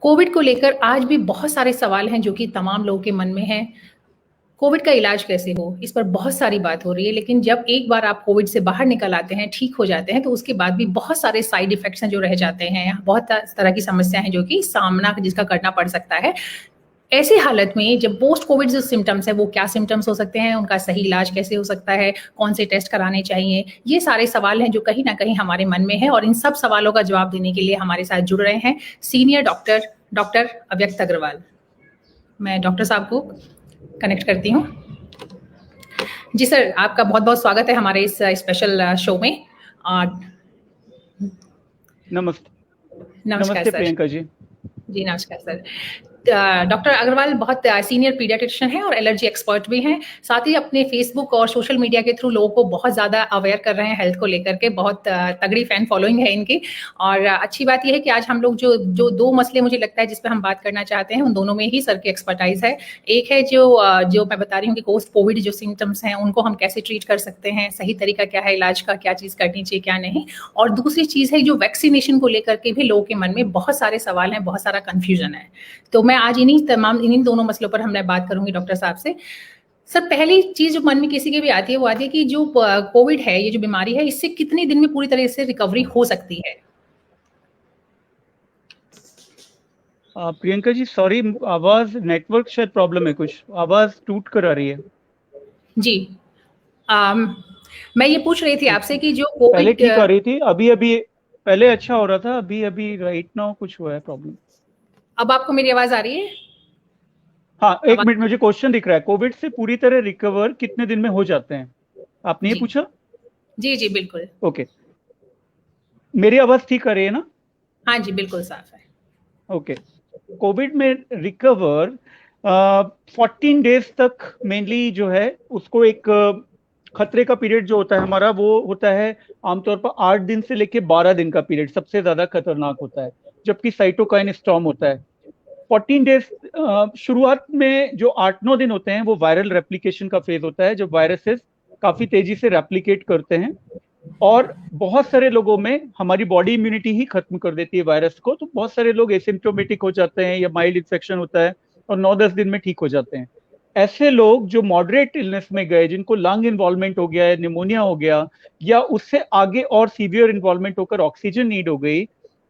Covid को लेकर आज भी बहुत सारे सवाल हैं जो कि तमाम लोगों के मन में हैं। कोविड का इलाज कैसे हो? इस पर बहुत सारी बात हो रही है, लेकिन जब एक बार आप कोविड से बाहर निकल आते हैं, ठीक हो जाते हैं, तो उसके बाद भी बहुत सारे साइड इफ़ेक्ट्स हैं जो रह जाते हैं। बहुत तरह की समस्याएँ हैं जो कि सामना जिसका करना पड़ सकता है। ऐसी हालत में जब पोस्ट कोविड जो सिम्पटम्स हैं, वो क्या सिम्पटम्स हो सकते हैं? उनका सही इलाज कैसे हो सकता है? कौन से टेस्ट कराने चाहिए? ये सारे सवाल हैं जो कहीं न कहीं हमारे मन में हैं और इन सब सवालों का जवाब देने के लिए हमारे साथ जुड़ रहे हैं सीनियर डॉक्टर अव्यक्त अग्रवाल। मैं डॉक्टर साहब को कनेक्ट करती हूँ। जी सर, आपका बहुत-बहुत स्वागत है हमारे इस स्पेशल शो में। नमस्ते नमस्कार सर। प्रियंका जी। जी नमस्कार सर। डॉक्टर अग्रवाल बहुत सीनियर पीडियाट्रिशियन हैं और एलर्जी एक्सपर्ट भी हैं। साथ ही अपने फेसबुक और सोशल मीडिया के थ्रू लोगों को बहुत ज़्यादा अवेयर कर रहे हैं हेल्थ को लेकर के। बहुत तगड़ी फैन फॉलोइंग है इनकी। और अच्छी बात यह है कि आज हम लोग जो दो मसले मुझे लगता है जिस पे हम बात करना चाहते हैं, उन दोनों में ही सर की एक्सपर्टाइज है। एक है जो मैं बता रही हूँ कि पोस्ट कोविड जो सिम्टम्स हैं, उनको हम कैसे ट्रीट कर सकते हैं, सही तरीका क्या है इलाज का, क्या चीज़ करनी चाहिए, क्या नहीं। और दूसरी चीज़ है जो वैक्सीनेशन को लेकर के भी लोगों के मन में बहुत सारे सवाल हैं, बहुत सारा कन्फ्यूजन है। तो मैं आज इन्हीं दोनों मसलों पर मैं बात करूंगी डॉक्टर साहब से। सर, पहली चीज जो मन में किसी के भी आती है वो आती है कि जो कोविड है, ये जो बीमारी है, इससे कितने दिन में पूरी तरह से रिकवरी हो सकती है? प्रियंका जी सॉरी, आवाज नेटवर्क शायद प्रॉब्लम है, कुछ आवाज टूट कर आ रही है। जी। मैं ये पूछ रही थी आपसे कि जो पहले कोविड ठीक आ रही थी, अभी अभी पहले अच्छा हो रहा था, अभी अभी राइट नाउ कुछ हुआ है प्रॉब्लम। अब आपको मेरी आवाज आ रही है? हाँ, एक मिनट, मुझे क्वेश्चन दिख रहा है, कोविड से पूरी तरह रिकवर कितने दिन में हो जाते हैं, आपने ये जी पूछा? जी जी बिल्कुल। ओके, मेरी आवाज ठीक आ रही है ना? हाँ जी, बिल्कुल साफ है। ओके, कोविड में रिकवर 14 डेज तक मेनली जो है उसको एक खतरे का पीरियड जो होता है हमारा, वो होता है आमतौर पर 8 दिन से लेके 12 दिन का पीरियड सबसे ज्यादा खतरनाक होता है, जबकि साइटोकाइन स्टॉर्म होता है 14 डेज। शुरुआत में जो 8-9 दिन होते हैं वो वायरल रेप्लिकेशन का फेज होता है, जब वायरसेस काफी तेजी से रेप्लिकेट करते हैं और बहुत सारे लोगों में हमारी बॉडी इम्यूनिटी ही खत्म कर देती है वायरस को, तो बहुत सारे लोग एसिम्प्टोमेटिक हो जाते हैं या माइल्ड इन्फेक्शन होता है और 9-10 दिन में ठीक हो जाते हैं। ऐसे लोग जो मॉडरेट इलनेस में गए, जिनको लंग इन्वॉल्वमेंट हो गया है, निमोनिया हो गया या उससे आगे और सीवियर इन्वॉल्वमेंट होकर ऑक्सीजन नीड हो गई,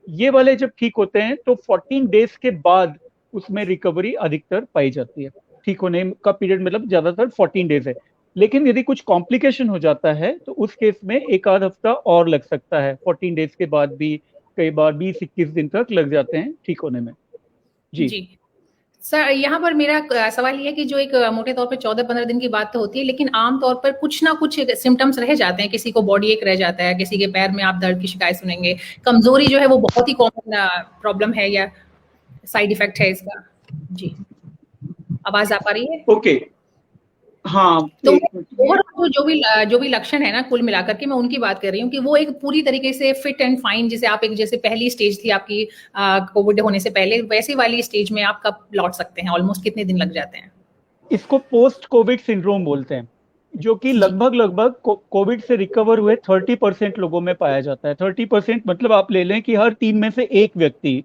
ये वाले जब ठीक होते हैं तो 14 डेज के बाद उसमें रिकवरी अधिकतर पाई जाती है। ठीक होने का पीरियड मतलब ज्यादातर 14 डेज है, लेकिन यदि कुछ कॉम्प्लिकेशन हो जाता है तो उस केस में एक आध हफ्ता और लग सकता है। 14 डेज के बाद भी कई बार 20-21 दिन तक लग जाते हैं ठीक होने में। जी सर, यहाँ पर मेरा सवाल ये है कि जो एक मोटे तौर पे 14-15 दिन की बात तो होती है, लेकिन आम तौर पर कुछ ना कुछ सिम्टम्स रह जाते हैं। किसी को बॉडी एक रह जाता है, किसी के पैर में आप दर्द की शिकायत सुनेंगे। कमजोरी जो है वो बहुत ही कॉमन प्रॉब्लम है या साइड इफेक्ट है इसका। जी, आवाज आ पा रही है? ओके, हाँ तो एक मिनट। ओवरऑल जो भी लक्षण है ना, कुल मिलाकर के मैं उनकी बात कर रही हूँ कि वो एक पूरी तरीके से फिट एंड फाइन, जैसे आप एक जैसे पहली स्टेज थी आपकी कोविड होने से पहले, वैसी वाली स्टेज में आप कब लौट सकते हैं? ऑलमोस्ट कितने दिन लग जाते हैं? इसको पोस्ट कोविड सिंड्रोम बोलते हैं, जो कि जी लगभग कोविड से रिकवर हुए 30% लोगों में पाया जाता है। 30% मतलब आप ले लें कि हर 3 में से 1 व्यक्ति,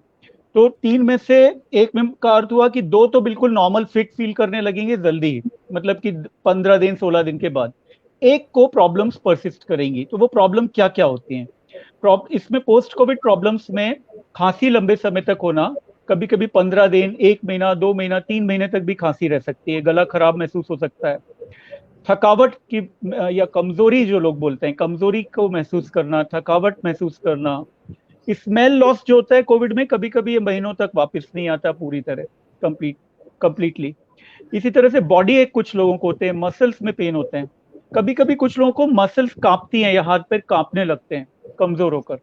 तो 3 में से 1 में का अर्थ हुआ कि 2 तो बिल्कुल नॉर्मल फिट फील करने लगेंगे जल्दी ही, मतलब कि 15 दिन 16 दिन के बाद। एक को प्रॉब्लम्स परसिस्ट करेंगी। तो वो प्रॉब्लम क्या क्या होती हैं? इसमें पोस्ट कोविड प्रॉब्लम्स में खांसी लंबे समय तक होना, कभी कभी 15 दिन, 1 महीना, 2 महीना, 3 महीने तक भी खांसी रह सकती है, गला खराब महसूस हो सकता है, थकावट की या कमजोरी, जो लोग बोलते हैं कमजोरी को महसूस करना, थकावट महसूस करना, स्मेल लॉस जो होता है कोविड में, कभी कभी ये महीनों तक वापस नहीं आता पूरी तरह, कंप्लीटली। इसी तरह से बॉडी एक, कुछ लोगों को होते हैं मसल्स में पेन होते हैं, कभी कभी कुछ लोगों को मसल्स कांपती हैं या हाथ पैर कांपने लगते हैं कमजोर होकर।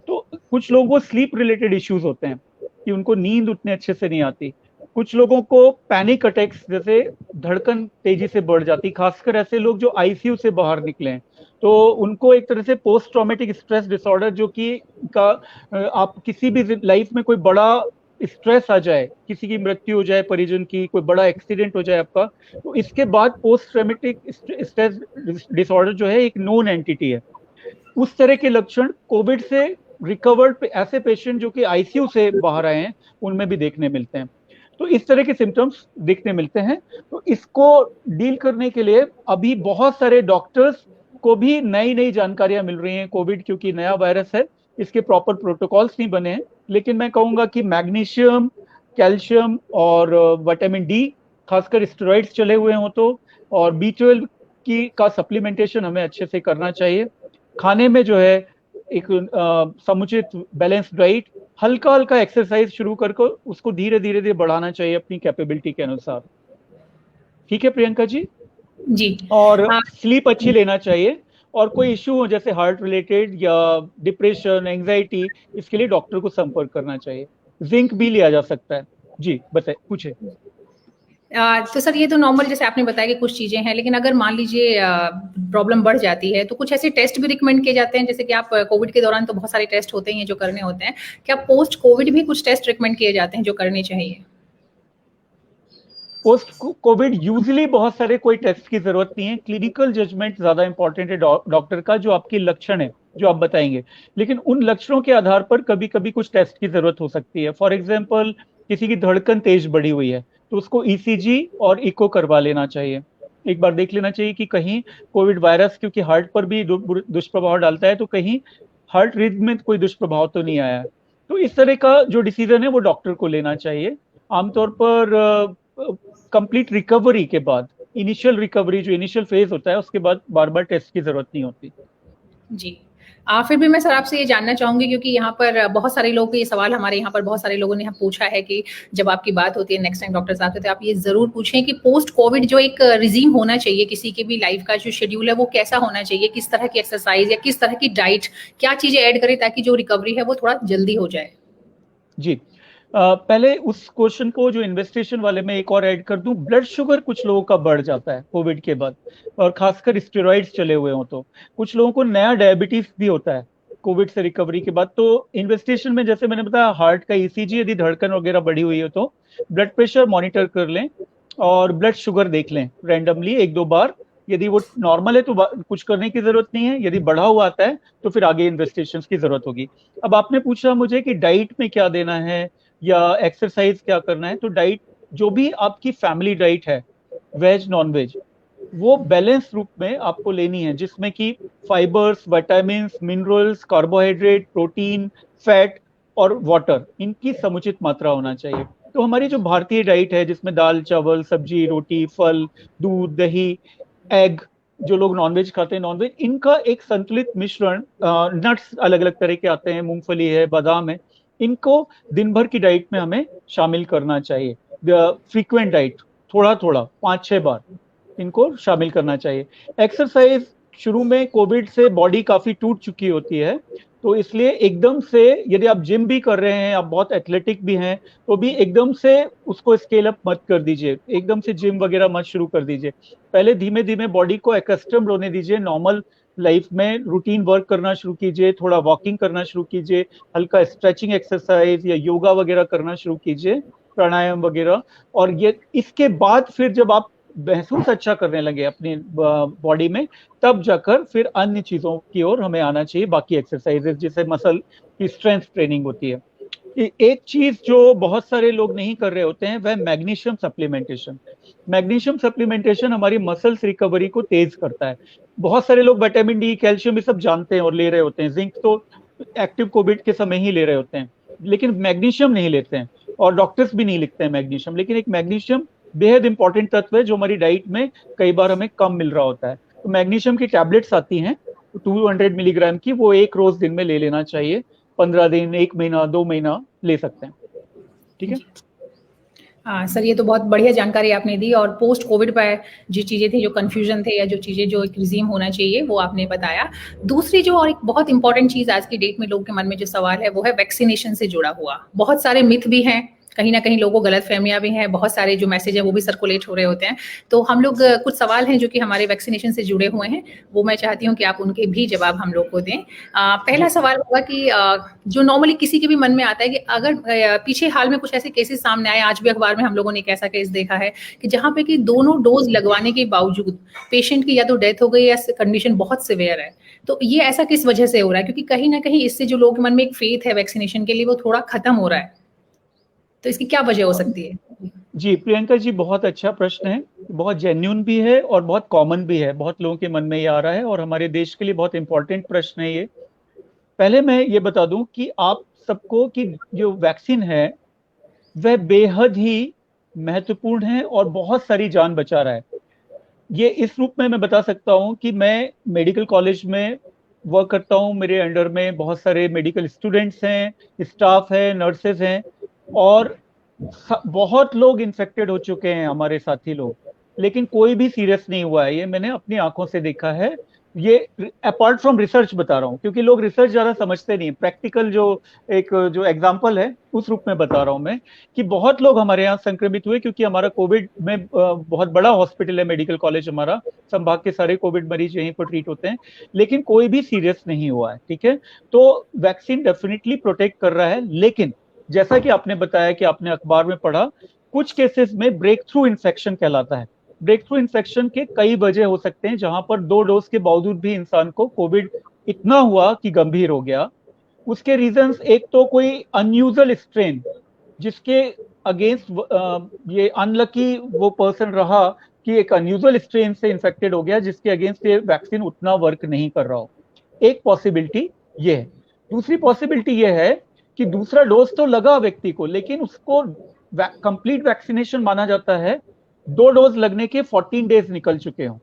तो कुछ लोगों को स्लीप रिलेटेड इश्यूज होते हैं कि उनको नींद उतने अच्छे से नहीं आती। कुछ लोगों को पैनिक अटैक्स, जैसे धड़कन तेजी से बढ़ जाती, खासकर ऐसे लोग जो आईसीयू से बाहर निकले हैं, तो उनको एक तरह से पोस्ट ट्रॉमेटिक स्ट्रेस डिसऑर्डर, जो कि का आप किसी भी लाइफ में कोई बड़ा स्ट्रेस आ जाए, किसी की मृत्यु हो जाए, परिजन की कोई बड़ा एक्सीडेंट हो जाए आपका, तो इसके बाद पोस्ट ट्रॉमेटिक स्ट्रेस डिसऑर्डर जो है एक नोन एंटिटी है। उस तरह के लक्षण कोविड से रिकवर्ड ऐसे पेशेंट जो कि आईसीयू से बाहर आए हैं उनमें भी देखने मिलते हैं। तो इस तरह के सिम्टम्स दिखने मिलते हैं। तो इसको डील करने के लिए अभी बहुत सारे डॉक्टर्स को भी नई नई जानकारियां मिल रही हैं। कोविड क्योंकि नया वायरस है, इसके प्रॉपर प्रोटोकॉल्स नहीं बने हैं, लेकिन मैं कहूंगा कि मैग्नीशियम, कैल्शियम और विटामिन डी, खासकर स्टेरॉइड्स चले हुए हों तो, और B12 की का सप्लीमेंटेशन हमें अच्छे से करना चाहिए। खाने में जो है एक समुचित बैलेंस डाइट, हल्का हल्का एक्सरसाइज शुरू करके उसको धीरे धीरे धीरे बढ़ाना चाहिए अपनी कैपेबिलिटी के अनुसार। ठीक है प्रियंका जी? जी। और हाँ। स्लीप अच्छी लेना चाहिए। और कोई इश्यू हो जैसे हार्ट रिलेटेड या डिप्रेशन, एंजाइटी, इसके लिए डॉक्टर को संपर्क करना चाहिए। जिंक भी लिया जा सकता है। जी बताइए, पूछे। तो सर ये तो नॉर्मल जैसे आपने बताया कि कुछ चीजें हैं, लेकिन अगर मान लीजिए प्रॉब्लम बढ़ जाती है तो कुछ ऐसे टेस्ट भी रिकमेंड किए जाते हैं, जैसे कि आप कोविड के दौरान तो बहुत सारे टेस्ट होते हैं जो करने होते हैं, क्या पोस्ट कोविड भी कुछ टेस्ट रिकमेंड किए जाते हैं जो करने चाहिए? पोस्ट कोविड यूजली बहुत सारे कोई टेस्ट की जरूरत नहीं है। क्लिनिकल जजमेंट ज्यादा इंपॉर्टेंट है डॉक्टर का, जो आपकी लक्षण है जो आप बताएंगे। लेकिन उन लक्षणों के आधार पर कभी कभी कुछ टेस्ट की जरूरत हो सकती है। फॉर एग्जाम्पल, किसी की धड़कन तेज बढ़ी हुई है तो उसको ईसीजी और इको करवा लेना चाहिए। एक बार देख लेना चाहिए कि कहीं कोविड वायरस, क्योंकि हार्ट पर भी दुष्प्रभाव डालता है, तो कहीं हार्ट रिदम में कोई दुष्प्रभाव तो नहीं आया है। तो इस तरह का जो डिसीजन है वो डॉक्टर को लेना चाहिए। आमतौर पर कंप्लीट रिकवरी के बाद, इनिशियल रिकवरी जो इनिशियल फेज होता है, उसके बाद बार बार टेस्ट की जरूरत नहीं होती। जी। फिर भी मैं सर आपसे ये जानना चाहूंगी, क्योंकि यहाँ पर बहुत सारे लोगों के ये सवाल, हमारे यहाँ पर बहुत सारे लोगों ने पूछा है कि जब आपकी बात होती है नेक्स्ट टाइम डॉक्टर साहब से, तो आप ये जरूर पूछें कि पोस्ट कोविड जो एक रिजीम होना चाहिए किसी के भी लाइफ का जो शेड्यूल है वो कैसा होना चाहिए, किस तरह की एक्सरसाइज या किस तरह की डाइट, क्या चीजें ऐड करें ताकि जो रिकवरी है वो थोड़ा जल्दी हो जाए। जी, पहले उस क्वेश्चन को जो इन्वेस्टिगेशन वाले में एक और ऐड कर दूं। ब्लड शुगर कुछ लोगों का बढ़ जाता है कोविड के बाद, और खासकर स्टेरॉइड्स चले हुए हो तो। कुछ लोगों को नया डायबिटीज भी होता है कोविड से रिकवरी के बाद। तो इन्वेस्टिगेशन में जैसे मैंने बताया, हार्ट का ईसीजी, यदि धड़कन वगैरह बढ़ी हुई हो तो ब्लड प्रेशर मॉनिटर कर लें और ब्लड शुगर देख लें रैंडमली एक दो बार। यदि वो नॉर्मल है तो कुछ करने की जरूरत नहीं है, यदि बढ़ा हुआ आता है तो फिर आगे इन्वेस्टिगेशन की जरूरत होगी। अब आपने पूछा मुझे कि डाइट में क्या देना है या एक्सरसाइज क्या करना है। तो डाइट, जो भी आपकी फैमिली डाइट है, वेज नॉन वेज, वो बैलेंस रूप में आपको लेनी है, जिसमें कि fibres, vitamin, minerals, carbohydrate, protein, fat और वाटर, इनकी समुचित मात्रा होना चाहिए। तो हमारी जो भारतीय डाइट है, जिसमें दाल, चावल, सब्जी, रोटी, फल, दूध, दही, एग, जो लोग नॉनवेज खाते हैं नॉनवेज, इनका एक संतुलित मिश्रण, नट्स अलग अलग तरह के आते हैं, मूंगफली है, बादाम है, इनको दिन भर की डाइट में हमें शामिल करना चाहिए। फ्रीक्वेंट डाइट, थोड़ा थोड़ा 5-6 बार इनको शामिल करना चाहिए। एक्सरसाइज, शुरू में कोविड से बॉडी काफी टूट चुकी होती है, तो इसलिए एकदम से, यदि आप जिम भी कर रहे हैं, आप बहुत एथलेटिक भी हैं, तो भी एकदम से उसको स्केल अप मत कर दीजिए, एकदम से जिम वगैरह मत शुरू कर दीजिए। पहले धीमे धीमे बॉडी को एकस्टम्ड होने दीजिए, नॉर्मल लाइफ में रूटीन वर्क करना शुरू कीजिए, थोड़ा वॉकिंग करना शुरू कीजिए, हल्का स्ट्रेचिंग एक्सरसाइज या योगा वगैरह करना शुरू कीजिए, प्राणायाम वगैरह। और ये इसके बाद फिर जब आप महसूस अच्छा करने लगे अपनी बॉडी में, तब जाकर फिर अन्य चीजों की ओर हमें आना चाहिए, बाकी एक्सरसाइजेज जैसे मसल की स्ट्रेंथ ट्रेनिंग होती है। एक चीज जो बहुत सारे लोग नहीं कर रहे होते हैं वह मैग्नीशियम सप्लीमेंटेशन। मैग्नीशियम सप्लीमेंटेशन हमारी मसल्स रिकवरी को तेज करता है। बहुत सारे लोग विटामिन डी, कैल्शियम, ये सब जानते हैं और ले रहे होते हैं। जिंक तो एक्टिव कोविड के समय ही ले रहे होते हैं, लेकिन मैग्नीशियम नहीं लेते हैं, और डॉक्टर्स भी नहीं लिखते हैं मैग्नीशियम। लेकिन एक मैग्नीशियम बेहद इंपॉर्टेंट तत्व है जो हमारी डाइट में कई बार हमें कम मिल रहा होता है। तो मैग्नीशियम की टैबलेट्स आती हैं 200 मिलीग्राम की, वो एक रोज दिन में ले लेना चाहिए। 15 दिन, 1 महीना, 2 महीना ले सकते हैं। ठीक है। हाँ सर, ये तो बहुत बढ़िया जानकारी आपने दी, और पोस्ट कोविड पर जो चीज़ें थी, जो कन्फ्यूजन थे या जो चीज़ें जो एक रिजीम होना चाहिए वो आपने बताया। दूसरी जो और एक बहुत इंपॉर्टेंट चीज़ आज की डेट में लोगों के मन में जो सवाल है वो है वैक्सीनेशन से जुड़ा हुआ। बहुत सारे मिथ भी हैं, कहीं ना कहीं लोगों को गलत फहमियां भी हैं, बहुत सारे जो मैसेज हैं वो भी सर्कुलेट हो रहे होते हैं। तो हम लोग कुछ सवाल हैं जो कि हमारे वैक्सीनेशन से जुड़े हुए हैं, वो मैं चाहती हूँ कि आप उनके भी जवाब हम लोग को दें। पहला सवाल होगा कि जो नॉर्मली किसी के भी मन में आता है कि अगर पीछे हाल में कुछ ऐसे केसेस सामने आए, आज भी अखबार में हम लोगों ने एक ऐसा केस देखा है कि जहाँ पे कि दोनों डोज लगवाने के बावजूद पेशेंट की या तो डेथ हो गई या कंडीशन बहुत सिवियर है। तो ये ऐसा किस वजह से हो रहा है? क्योंकि कहीं ना कहीं इससे जो लोगों के मन में एक फेथ है वैक्सीनेशन के लिए वो थोड़ा खत्म हो रहा है, तो इसकी क्या वजह हो सकती है? जी प्रियंका जी, बहुत अच्छा प्रश्न है, बहुत जेन्यून भी है और बहुत कॉमन भी है, बहुत लोगों के मन में ये आ रहा है और हमारे देश के लिए बहुत इंपॉर्टेंट प्रश्न है ये। पहले मैं ये बता दूं कि आप सबको कि जो वैक्सीन है वह बेहद ही महत्वपूर्ण है और बहुत सारी जान बचा रहा है। ये इस रूप में मैं बता सकता हूं कि मैं मेडिकल कॉलेज में वर्क करता हूं, मेरे अंडर में बहुत सारे मेडिकल स्टूडेंट्स हैं, स्टाफ है, नर्सेज हैं, और बहुत लोग इन्फेक्टेड हो चुके हैं हमारे साथी लोग, लेकिन कोई भी सीरियस नहीं हुआ है। ये मैंने अपनी आंखों से देखा है। ये अपार्ट फ्रॉम रिसर्च बता रहा हूँ, क्योंकि लोग रिसर्च ज्यादा समझते नहीं, प्रैक्टिकल जो एग्जांपल है उस रूप में बता रहा हूँ मैं, कि बहुत लोग हमारे यहाँ संक्रमित हुए, क्योंकि हमारा कोविड में बहुत बड़ा हॉस्पिटल है, मेडिकल कॉलेज हमारा, संभाग के सारे कोविड मरीज यहीं पर ट्रीट होते हैं, लेकिन कोई भी सीरियस नहीं हुआ है। ठीक है, तो वैक्सीन डेफिनेटली प्रोटेक्ट कर रहा है, लेकिन जैसा कि आपने बताया कि आपने अखबार में पढ़ा, कुछ केसेस में ब्रेक थ्रू इन्फेक्शन कहलाता है। ब्रेक थ्रू इन्फेक्शन के कई वजह हो सकते हैं, जहां पर 2 डोज के बावजूद भी इंसान को कोविड इतना हुआ कि गंभीर हो गया। उसके रीजंस, एक तो कोई अनयूजुअल स्ट्रेन जिसके अगेंस्ट ये अनलकी वो पर्सन रहा कि एक अनयूजुअल स्ट्रेन से इन्फेक्टेड हो गया जिसके अगेंस्ट ये वैक्सीन उतना वर्क नहीं कर रहा हो। एक पॉसिबिलिटी ये है। दूसरी पॉसिबिलिटी ये है कि दूसरा डोज तो लगा व्यक्ति को, लेकिन उसको कंप्लीट वैक्सीनेशन माना जाता है 2 डोज लगने के 14 डेज निकल चुके हों।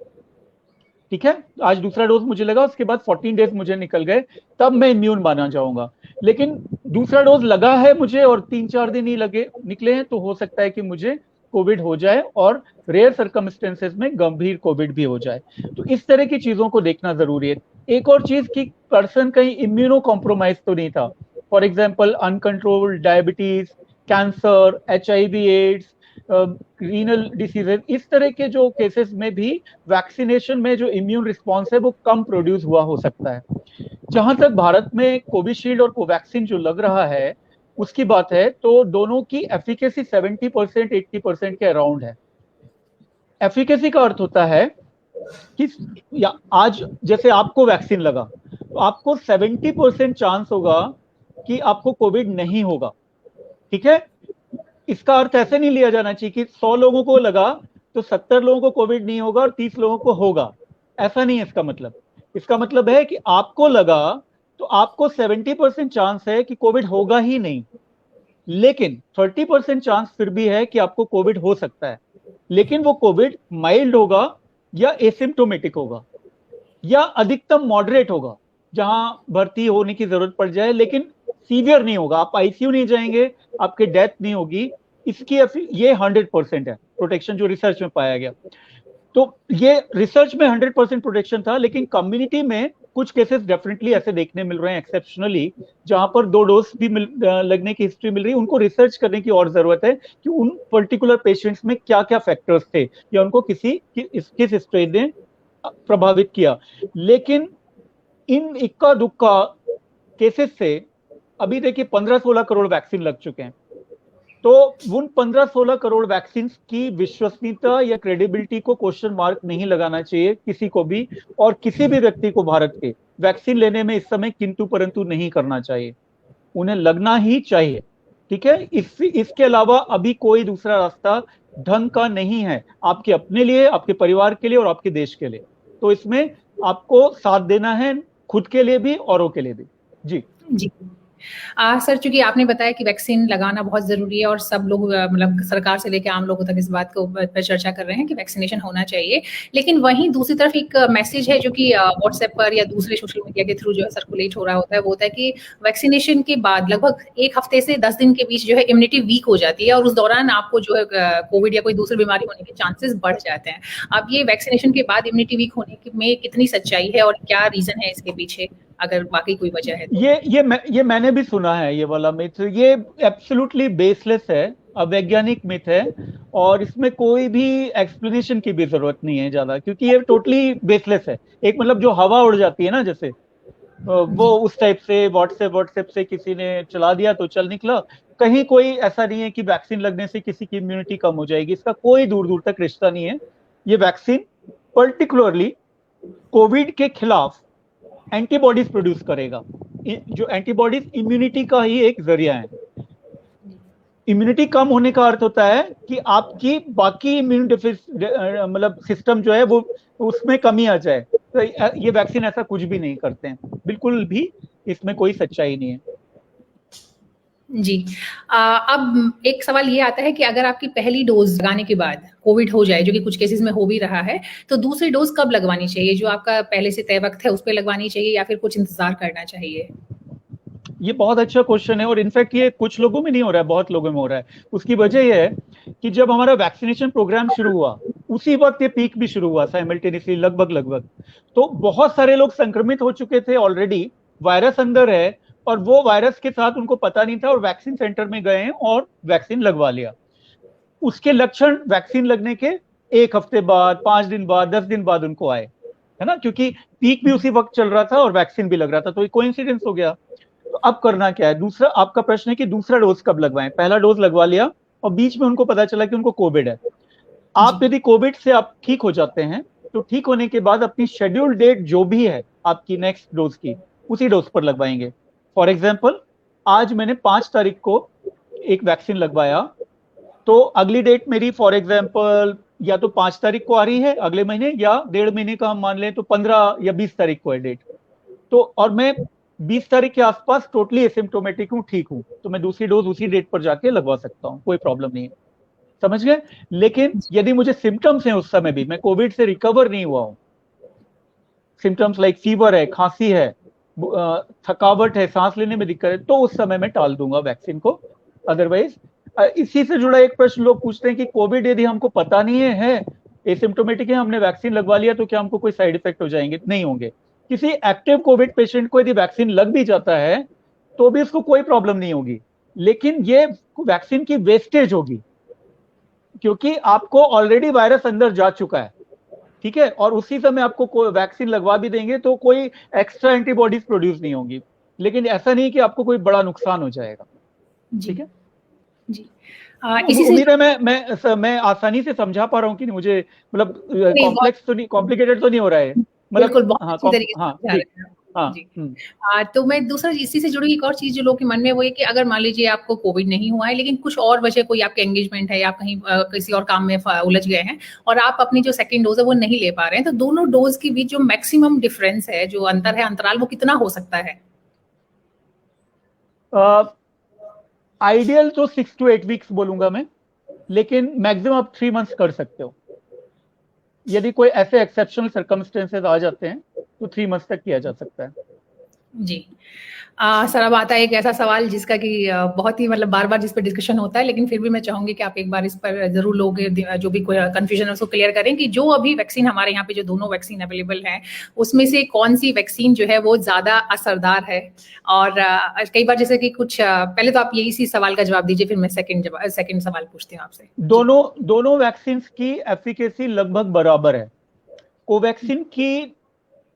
ठीक है, आज दूसरा डोज मुझे लगा, उसके बाद 14 डेज मुझे निकल गए, तब मैं इम्यून माना जाऊंगा। लेकिन दूसरा डोज लगा है मुझे और 3-4 दिन ही लगे निकले हैं, तो हो सकता है कि मुझे कोविड हो जाए और रेयर सर्कमस्टेंसेस में गंभीर कोविड भी हो जाए। तो इस तरह की चीजों को देखना जरूरी है। एक और चीज कि पर्सन कहीं इम्यूनो कॉम्प्रोमाइज तो नहीं था, for example uncontrolled diabetes, cancer, HIV AIDS, renal diseases, इस तरह के जो केसेस में भी वैक्सीनेशन में जो इम्यून रिस्पॉन्स है वो कम प्रोड्यूस हुआ हो सकता है। जहां तक भारत में कोविशील्ड और कोवैक्सीन जो लग रहा है उसकी बात है, तो दोनों की एफिकेसी 70% 80% के अराउंड है। एफिकेसी का अर्थ होता है कि या आज जैसे आपको वैक्सीन लगा तो आपको 70% चांस होगा कि आपको कोविड नहीं होगा। ठीक है, इसका अर्थ ऐसे नहीं लिया जाना चाहिए कि 100 लोगों को लगा तो 70 लोगों को कोविड नहीं होगा और 30 लोगों को होगा, ऐसा नहीं है इसका मतलब। इसका मतलब है कि आपको लगा तो आपको 70% चांस है कि कोविड होगा ही नहीं, लेकिन 30% चांस फिर भी है कि आपको कोविड हो सकता है, लेकिन वो कोविड माइल्ड होगा या एसिम्प्टोमेटिक होगा या अधिकतम मॉडरेट होगा, जहां भर्ती होने की जरूरत पड़ जाए, लेकिन सीवियर नहीं होगा, आप आईसीयू नहीं जाएंगे, आपकी डेथ नहीं होगी। इसकी ये 100% है प्रोटेक्शन जो रिसर्च में पाया गया। तो ये रिसर्च में 100% प्रोटेक्शन था, लेकिन कम्युनिटी में कुछ केसेस डेफिनेटली ऐसे देखने मिल रहे हैं एक्सेप्शनली, जहां पर 2 डोज भी लगने की हिस्ट्री मिल रही है। उनको रिसर्च करने की और जरूरत है कि उन पर्टिकुलर पेशेंट्स में क्या क्या फैक्टर्स थे या उनको किस स्ट्रेन ने प्रभावित किया। लेकिन इन इक्का दुक्का केसेस से अभी देखिए 15-16 करोड़ वैक्सीन लग चुके हैं, तो उन 15-16 करोड़ वैक्सीन की विश्वसनीयता या क्रेडिबिलिटी को क्वेश्चन मार्क नहीं लगाना चाहिए किसी को भी, और किसी भी व्यक्ति को भारत के वैक्सीन लेने में इस समय किंतु परंतु नहीं करना चाहिए, उन्हें लगना ही चाहिए। ठीक है, इसके अलावा अभी कोई दूसरा रास्ता ढंग का नहीं है आपके अपने लिए, आपके परिवार के लिए और आपके देश के लिए। तो इसमें आपको साथ देना है, खुद के लिए भी औरों के लिए भी। जी जी सर, चूंकि आपने बताया कि वैक्सीन लगाना बहुत जरूरी है और सब लोग मतलब सरकार से लेकर आम लोगों तक इस बात को पर चर्चा कर रहे हैं कि वैक्सीनेशन होना चाहिए, लेकिन वहीं दूसरी तरफ एक मैसेज है जो कि व्हाट्सएप पर या दूसरे सोशल मीडिया के थ्रू जो है सर्कुलेट हो रहा होता है, वो होता है कि वैक्सीनेशन के बाद लगभग 1 हफ्ते से 10 दिन के बीच जो है इम्यूनिटी वीक हो जाती है और उस दौरान आपको जो है कोविड या कोई दूसरी बीमारी होने के चांसेस बढ़ जाते हैं। अब ये वैक्सीनेशन के बाद इम्यूनिटी वीक होने में कितनी सच्चाई है और क्या रीजन है इसके पीछे, अगर वाकई कोई वजह है तो? ये मैंने भी सुना है ये वाला मिथ, ये एब्सोल्युटली बेसलेस है। अवैज्ञानिक मिथ है, और इसमें कोई भी एक्सप्लेनेशन की भी जरूरत नहीं है ज्यादा, क्योंकि ये टोटली बेसलेस है। एक मतलब जो हवा उड़ जाती है ना, जैसे वो जी उस टाइप से व्हाट्सएप से किसी ने चला दिया तो चल निकला। कहीं कोई ऐसा नहीं है कि वैक्सीन लगने से किसी की इम्यूनिटी कम हो जाएगी, इसका कोई दूर दूर तक रिश्ता नहीं है। ये वैक्सीन पर्टिकुलरली कोविड के खिलाफ एंटीबॉडीज प्रोड्यूस करेगा। जो एंटीबॉडीज इम्यूनिटी का ही एक जरिया है। इम्यूनिटी कम होने का अर्थ होता है कि आपकी बाकी इम्यून मतलब सिस्टम जो है वो उसमें कमी आ जाए। तो ये वैक्सीन ऐसा कुछ भी नहीं करते हैं, बिल्कुल भी इसमें कोई सच्चाई नहीं है। जी। अब एक सवाल ये आता है कि अगर आपकी पहली डोज लगाने के बाद कोविड हो जाए, जो कि कुछ केसेस में हो भी रहा है, तो दूसरी डोज कब लगवानी चाहिए? जो आपका पहले से तय वक्त है उस पे लगवानी चाहिए या फिर कुछ इंतजार करना चाहिए? ये बहुत अच्छा क्वेश्चन है, और इनफैक्ट ये कुछ लोगों में नहीं हो रहा है, बहुत लोगों में हो रहा है। उसकी वजह यह है कि जब हमारा वैक्सीनेशन प्रोग्राम शुरू हुआ उसी वक्त ये पीक भी शुरू हुआ साइमल्टेनियसली, लगभग लगभग। तो बहुत सारे लोग संक्रमित हो चुके थे ऑलरेडी, वायरस अंदर है, और वो वायरस के साथ उनको पता नहीं था और वैक्सीन सेंटर में गए हैं और वैक्सीन लगवा लिया। उसके लक्षण वैक्सीन लगने के 1 हफ्ते बाद, 5 दिन बाद, 10 दिन बाद उनको आए, है ना, क्योंकि पीक भी उसी वक्त चल रहा था और वैक्सीन भी लग रहा था, तो ये कोइंसिडेंस हो गया। तो अब करना क्या है? दूसरा आपका प्रश्न है कि दूसरा डोज कब लगवाएं। पहला डोज लगवा लिया और बीच में उनको पता चला कि उनको कोविड है। आप जी यदि कोविड से आप ठीक हो जाते हैं तो ठीक होने के बाद अपनी शेड्यूल डेट जो भी है आपकी नेक्स्ट डोज की, उसी डोज पर लगवाएंगे। फॉर एग्जाम्पल, आज मैंने 5 तारीख को एक वैक्सीन लगवाया, तो अगली डेट मेरी फॉर एग्जाम्पल या तो 5 तारीख को आ रही है अगले महीने, या 1.5 महीने का हम मान लें तो 15 या 20 तारीख को है डेट। तो और मैं 20 तारीख के आसपास टोटली एसिम्टोमेटिक हूँ, ठीक हूँ, तो मैं दूसरी डोज उसी डेट पर जाके लगवा सकता हूँ, कोई प्रॉब्लम नहीं है। समझ गए? लेकिन यदि मुझे सिम्टम्स हैं उस समय भी, मैं कोविड से रिकवर नहीं हुआ हूँ, सिम्टम्स लाइक फीवर है, खांसी है, थकावट है, सांस लेने में दिक्कत है, तो उस समय मैं टाल दूंगा वैक्सीन को। अदरवाइज इसी से जुड़ा एक प्रश्न लोग पूछते हैं कि कोविड यदि हमको पता नहीं है एसिम्टोमेटिक है, हमने वैक्सीन लगवा लिया, तो क्या हमको कोई साइड इफेक्ट हो जाएंगे? नहीं होंगे। किसी एक्टिव कोविड पेशेंट को यदि वैक्सीन लग भी जाता है तो भी उसको कोई प्रॉब्लम नहीं होगी, लेकिन ये वैक्सीन की वेस्टेज होगी, क्योंकि आपको ऑलरेडी वायरस अंदर जा चुका है, ठीक है, और उसी समय आपको वैक्सीन लगवा भी देंगे तो कोई एक्स्ट्रा एंटीबॉडीज प्रोड्यूस नहीं होंगी। लेकिन ऐसा नहीं कि आपको कोई बड़ा नुकसान हो जाएगा। जी ठीक है, जी। इसी से उम्मीद है मैं आसानी से समझा पा रहा हूँ कि नहीं मुझे, मतलब नहीं, बहुत कॉम्प्लेक्स तो नहीं, कॉम्प्लिकेटेड तो नहीं हो रहा है, मतलब बिल्कुल, बहुत हाँ अच्छी तरीके से हाँ समझा ठीक। रहे हैं आप। हाँ। जी। तो मैं दूसरा इसी से जुड़ी एक और चीज़ जो लोग के मन में वो है कि अगर मान लीजिए आपको कोविड नहीं हुआ है, लेकिन कुछ और वजह कोई आपका एंगेजमेंट है या आप कहीं किसी और काम में उलझ गए हैं और आप अपनी जो सेकंड डोज़ है वो नहीं ले पा रहे हैं, तो दोनों डोज़ के बीच जो मैक्सिमम डिफरेंस है, जो अंतर है, अंतराल वो कितना हो सकता है? आइडियल तो 6 to 8 वीक्स बोलूंगा मैं, लेकिन मैक्सिमम आप 3 मंथ्स कर सकते हो। यदि कोई ऐसे एक्सेप्शनल सर्कमस्टेंसेस आ जाते हैं तो 3 मंथ्स तक किया जा सकता है। जी। सर अब आता है एक ऐसा सवाल जिसका कि बहुत ही मतलब बार-बार जिस पे डिस्कशन होता है, लेकिन फिर भी मैं चाहूँगी कि आप एक बार इस पर ज़रूर लोग जो भी कोई कन्फ्यूजन है उसको क्लियर करें कि जो अभी वैक्सीन हमारे यहाँ पे जो दोनों वैक्सीन अवेलेबल हैं, उसमें से कौन-सी वैक्सीन जो है वो ज़्यादा असरदार है? और कई बार जैसे कि कुछ पहले तो आप यही इसी सवाल का जवाब दीजिए, फिर मैं सेकंड सवाल पूछती हूँ आपसे। जी। दोनों वैक्सीन की एफिकेसी लगभग बराबर है। कोवैक्सीन की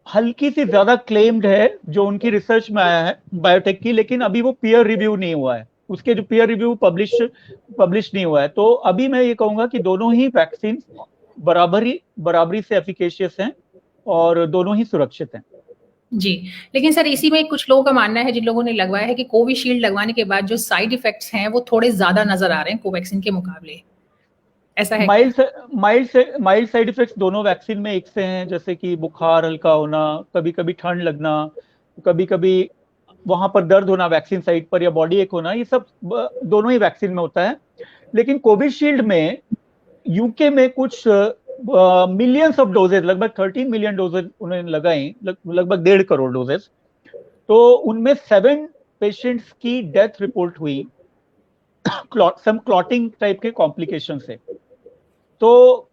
हल्की सी ज्यादा क्लेम्ड है जो उनकी रिसर्च में आया है बायोटेक की, लेकिन अभी वो पीयर रिव्यू नहीं हुआ है, उसके जो पीयर रिव्यू पब्लिश नहीं हुआ है। तो अभी मैं ये कहूंगा कि दोनों ही वैक्सीन बराबरी से एफिकेशियस हैं और दोनों ही सुरक्षित हैं। जी, लेकिन सर इसी में कुछ लोगों का मानना है, जिन लोगों ने लगवाया है, कि कोविशील्ड लगवाने के बाद जो साइड इफेक्ट्स हैं वो थोड़े ज़्यादा नज़र आ रहे हैं कोवैक्सीन के मुकाबले। ऐसा है क्या? माइल्ड साइड इफेक्ट्स दोनों वैक्सीन में एक से हैं, जैसे कि बुखार हल्का होना, कभी कभी ठंड लगना, कभी कभी वहां पर दर्द होना वैक्सीन साइट पर, या बॉडी एक होना, ये सब दोनों ही वैक्सीन में होता है। लेकिन कोविशील्ड में यूके में कुछ मिलियंस ऑफ डोजेज, लगभग 13 मिलियन डोजेज उन्होंने लगाई, लगभग 1.5 करोड़ डोजेज। तो उनमें 7 पेशेंट्स की डेथ रिपोर्ट हुई सम क्लॉटिंग टाइप के कॉम्प्लिकेशन से। तो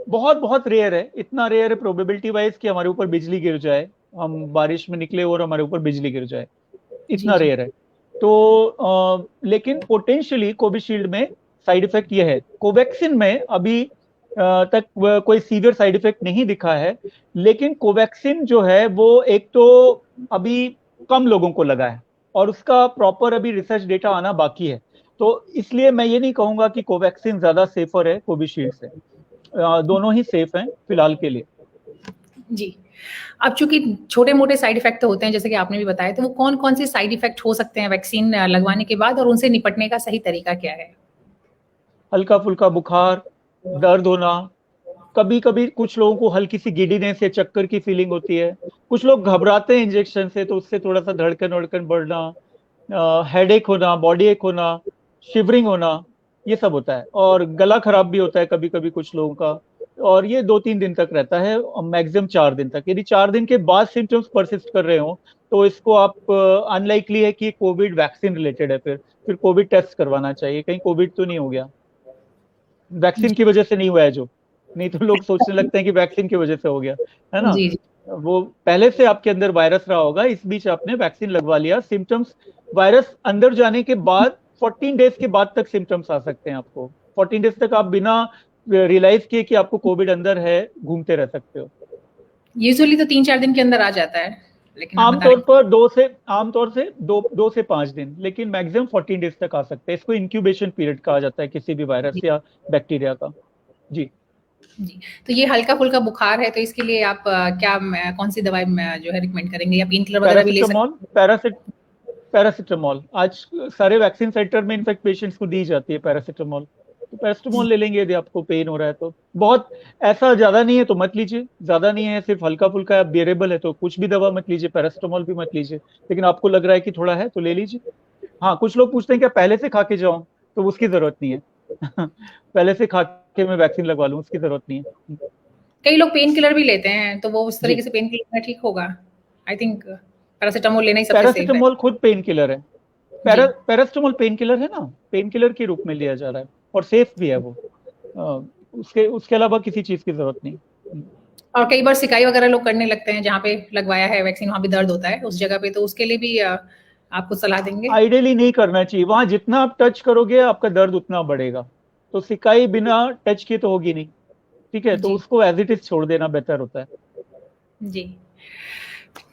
बहुत बहुत रेयर है, इतना रेयर है प्रोबेबिलिटी वाइज कि हमारे ऊपर बिजली गिर जाए, हम बारिश में निकले और हमारे ऊपर बिजली गिर जाए, जी, इतना जी। रेयर है। तो लेकिन पोटेंशियली कोविशील्ड में साइड इफेक्ट ये है। कोवैक्सीन में अभी तक कोई सीवियर साइड इफेक्ट नहीं दिखा है, लेकिन कोवैक्सीन जो है वो एक तो अभी कम लोगों को लगा है और उसका प्रॉपर अभी रिसर्च डेटा आना बाकी है। तो इसलिए मैं ये नहीं कहूंगा कि कोवैक्सीन ज्यादा सेफर है कोविशील्ड से। दोनों ही सेफ हैं फिलहाल के लिए। जी। अब चूंकि छोटे मोटे साइड इफेक्ट तो होते हैं जैसे कि आपने भी बताया, तो वो कौन कौन से साइड इफेक्ट हो सकते हैं वैक्सीन लगवाने के बाद, और उनसे निपटने का सही तरीका क्या है? हल्का फुल्का बुखार, दर्द होना, कभी कभी कुछ लोगों को हल्की सी गिडीनेस या चक्कर की फीलिंग होती है, कुछ लोग घबराते हैं इंजेक्शन से तो उससे थोड़ा सा धड़कन वड़कन बढ़ना, हेडेक होना, बॉडी एक होना, शिवरिंग होना, ये सब होता है। और गला खराब भी होता है कभी कभी कुछ लोगों का, और ये 2-3 दिन तक रहता है, मैक्सिमम 4 दिन तक। यदि 4 दिन के बाद सिम्टम्स परसिस्ट कर रहे हो तो इसको आप अनलाइकली है कि कोविड वैक्सीन रिलेटेड है, फिर कोविड टेस्ट करवाना चाहिए, कहीं कोविड तो नहीं हो गया, वैक्सीन जी की वजह से नहीं हुआ है जो। नहीं तो लोग सोचने लगते हैं कि वैक्सीन की वजह से हो गया, है ना। जी जी। वो पहले से आपके अंदर वायरस रहा होगा, इस बीच आपने वैक्सीन लगवा लिया, सिम्टम्स वायरस अंदर जाने के बाद 14 डेज के बाद तक सिम्टम्स आ सकते हैं आपको। 14 डेज तक आप बिना रियलाइज किए कि आपको कोविड अंदर है घूमते रह सकते हो। यूजुअली तो 3-4 दिन के अंदर आ जाता है, लेकिन आप बता रहे आमतौर पर आमतौर से 2 से 5 दिन, लेकिन मैक्सिमम 14 डेज तक आ सकते हैं। इसको इंक्यूबेशन पीरियड कहा जाता है किसी भी वायरस हैं। या बैक्टीरिया का। जी। जी, तो ये हल्का-फुल्का बुखार है, तो इसके लिए आप क्या कौन-सी दवाई जो है रिकमेंड करेंगे, या पेन किलर वगैरह भी ले सकते पैरासिटामोल, पैरासिटामोल आज सारे वैक्सीन सेंटर में इनफेक्ट पेशेंट्स को दी जाती है पैरासिटामोल। तो पैरासिटामोल हैं? ले लेंगे यदि आपको पेन हो रहा है तो। बहुत ऐसा ज्यादा नहीं है तो मत लीजिए, ज्यादा नहीं है सिर्फ हल्का फुल्का है, बेरेबल है तो कुछ भी दवा मत लीजिए, पैरासिटामोल भी मत लीजिए। लेकिन आपको लग रहा है कि थोड़ा है तो ले लीजिए। हाँ, कुछ लोग पूछते हैं क्या पहले से खा के जाऊं, तो उसकी जरूरत नहीं है। पहले से खा के मैं वैक्सीन लगवा लूं, उसकी जरूरत नहीं है। कई लोग पेन किलर भी लेते हैं, तो वो उस तरीके जी। से पेन किलर ठीक होगा? आई थिंक पैरासिटामोल लेना ही सबसे सेफ है। पैरासिटामोल खुद पेन किलर है। जी। पैरासिटामोल पेन किलर है ना, पेन किलर के रूप में लिया जा रहा है और सेफ भी है वो। उसके उसके अलावा किसी चीज की जरूरत नहीं। और कई बार सिकाई वगैरह लोग करने लगते हैं, जहाँ पे लगवाया है वैक्सीन वहाँ भी दर्द होता है उस जगह पे, तो उसके लिए भी आप कुछ सलाह देंगे? आइडियली नहीं करना चाहिए, वहां जितना आप टच करोगे आपका दर्द उतना बढ़ेगा। तो सिकाई बिना टच किए तो होगी नहीं, ठीक है, तो जी, उसको एज इट इज छोड़ देना बेहतर होता है। जी।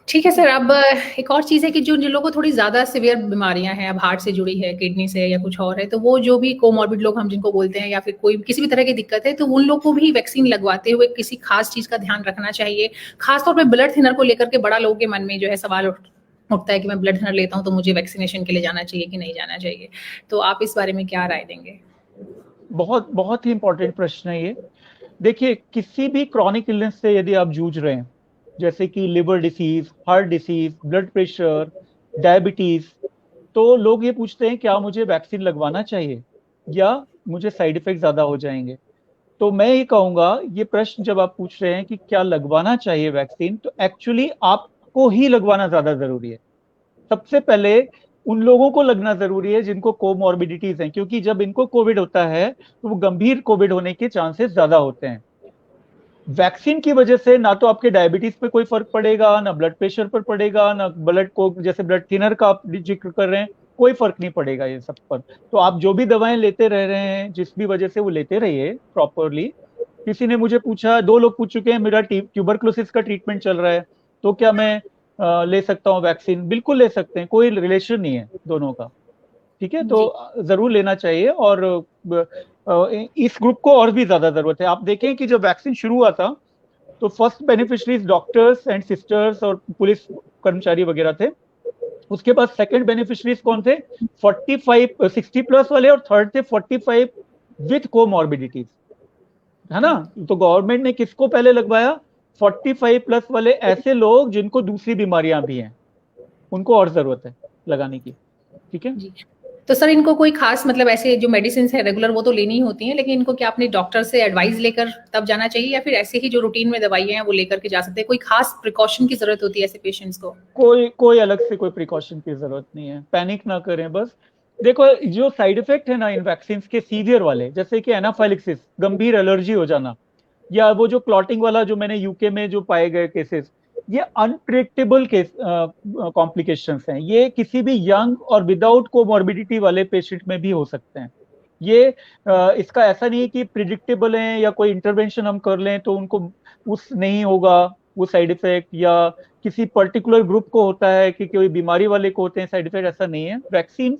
ठीक है सर, अब एक और चीज़ है कि जो जिन लोगों को थोड़ी ज़्यादा सीवियर बीमारियाँ हैं, अब हार्ट से जुड़ी है, किडनी से या कुछ और है, तो वो जो भी कोमॉर्बिड लोग हम जिनको बोलते हैं, या फिर कोई किसी भी तरह की दिक्कत है, तो उन लोग को भी वैक्सीन लगवाते हुए किसी खास चीज़ का ध्यान रखना चाहिए। खास तौर पे ब्लड थिनर को लेकर के बड़ा लोगों के मन में जो है सवाल उठता है कि मैं ब्लड थिनर लेता हूँ तो मुझे वैक्सीनेशन के लिए जाना चाहिए कि नहीं जाना चाहिए? तो आप इस बारे में क्या राय देंगे? बहुत बहुत ही इंपॉर्टेंट प्रश्न है ये। देखिए, किसी भी क्रॉनिक इलनेस से यदि आप जूझ रहे हैं, जैसे कि liver disease, heart disease, blood pressure, diabetes, तो लोग ये पूछते हैं क्या मुझे वैक्सीन लगवाना चाहिए या मुझे साइड इफेक्ट ज्यादा हो जाएंगे। तो मैं ये कहूंगा, ये प्रश्न जब आप पूछ रहे हैं कि क्या लगवाना चाहिए वैक्सीन, तो एक्चुअली आपको ही लगवाना ज्यादा जरूरी है। सबसे पहले उन लोगों को लगना जरूरी है जिनको कोमॉर्बिडिटीज हैं, क्योंकि जब इनको कोविड होता है तो वो गंभीर कोविड होने के चांसेस ज्यादा होते हैं। वैक्सीन की वजह से ना तो आपके डायबिटीज पे कोई फर्क पड़ेगा, ना ब्लड प्रेशर पर पड़ेगा, ना ब्लड को जैसे ब्लड थिनर का आप जिक्र कर रहे हैं, कोई फर्क नहीं पड़ेगा ये सब पर। तो आप जो भी दवाएं लेते रह रहे हैं, जिस भी वजह से वो लेते रहिए प्रॉपरली। किसी ने मुझे पूछा, 2 लोग पूछ चुके हैं, मेरा ट्यूबरक्लोसिस का ट्रीटमेंट चल रहा है तो क्या मैं ले सकता हूँ वैक्सीन? बिल्कुल ले सकते हैं, कोई रिलेशन नहीं है दोनों का, ठीक है। जी, तो जरूर लेना चाहिए। और इस ग्रुप को और भी ज्यादा जरूरत है। आप देखें कि जब वैक्सीन शुरू हुआ था तो first beneficiaries doctors and sisters और पुलिस कर्मचारी वगैरह थे। उसके बाद सेकंड बेनिफिशरीज कौन थे? 60+ वाले, और थर्ड थे 45 विथ कोमॉर्बिडिटीज, है ना। तो गवर्नमेंट ने किसको पहले लगवाया? 45+ वाले, ऐसे लोग जिनको दूसरी बीमारियां भी हैं, उनको और जरूरत है लगाने की, ठीक है। जी। तो सर इनको कोई खास मतलब ऐसे जो मेडिसिन्स है रेगुलर वो तो लेनी ही होती हैं, लेकिन इनको क्या अपने डॉक्टर से एडवाइस लेकर तब जाना चाहिए, या फिर ऐसे ही जो रूटीन में दवाइयाँ हैं वो लेकर के जा सकते हैं? कोई खास प्रिकॉशन की जरूरत होती है ऐसे पेशेंट्स को? कोई कोई अलग से कोई प्रिकॉशन की जरूरत नहीं है, पैनिक ना करें बस। देखो, जो साइड इफेक्ट है ना इन वैक्सीन के सीवियर वाले, जैसे कि एनाफाइलेक्सिस, गंभीर एलर्जी हो जाना, या वो जो क्लॉटिंग वाला जो मैंने यूके में जो पाए गए केसेस, ये अनप्रिडिक्टेबल केस कॉम्प्लिकेशंस हैं। ये किसी भी यंग और विदाउट कोमॉर्बिडिटी वाले पेशेंट में भी हो सकते हैं। ये इसका ऐसा नहीं है कि प्रिडिक्टेबल है या कोई इंटरवेंशन हम कर लें तो उनको उस नहीं होगा वो साइड इफेक्ट, या किसी पर्टिकुलर ग्रुप को होता है कि कोई बीमारी वाले को होते हैं साइड इफेक्ट, ऐसा नहीं है। वैक्सीन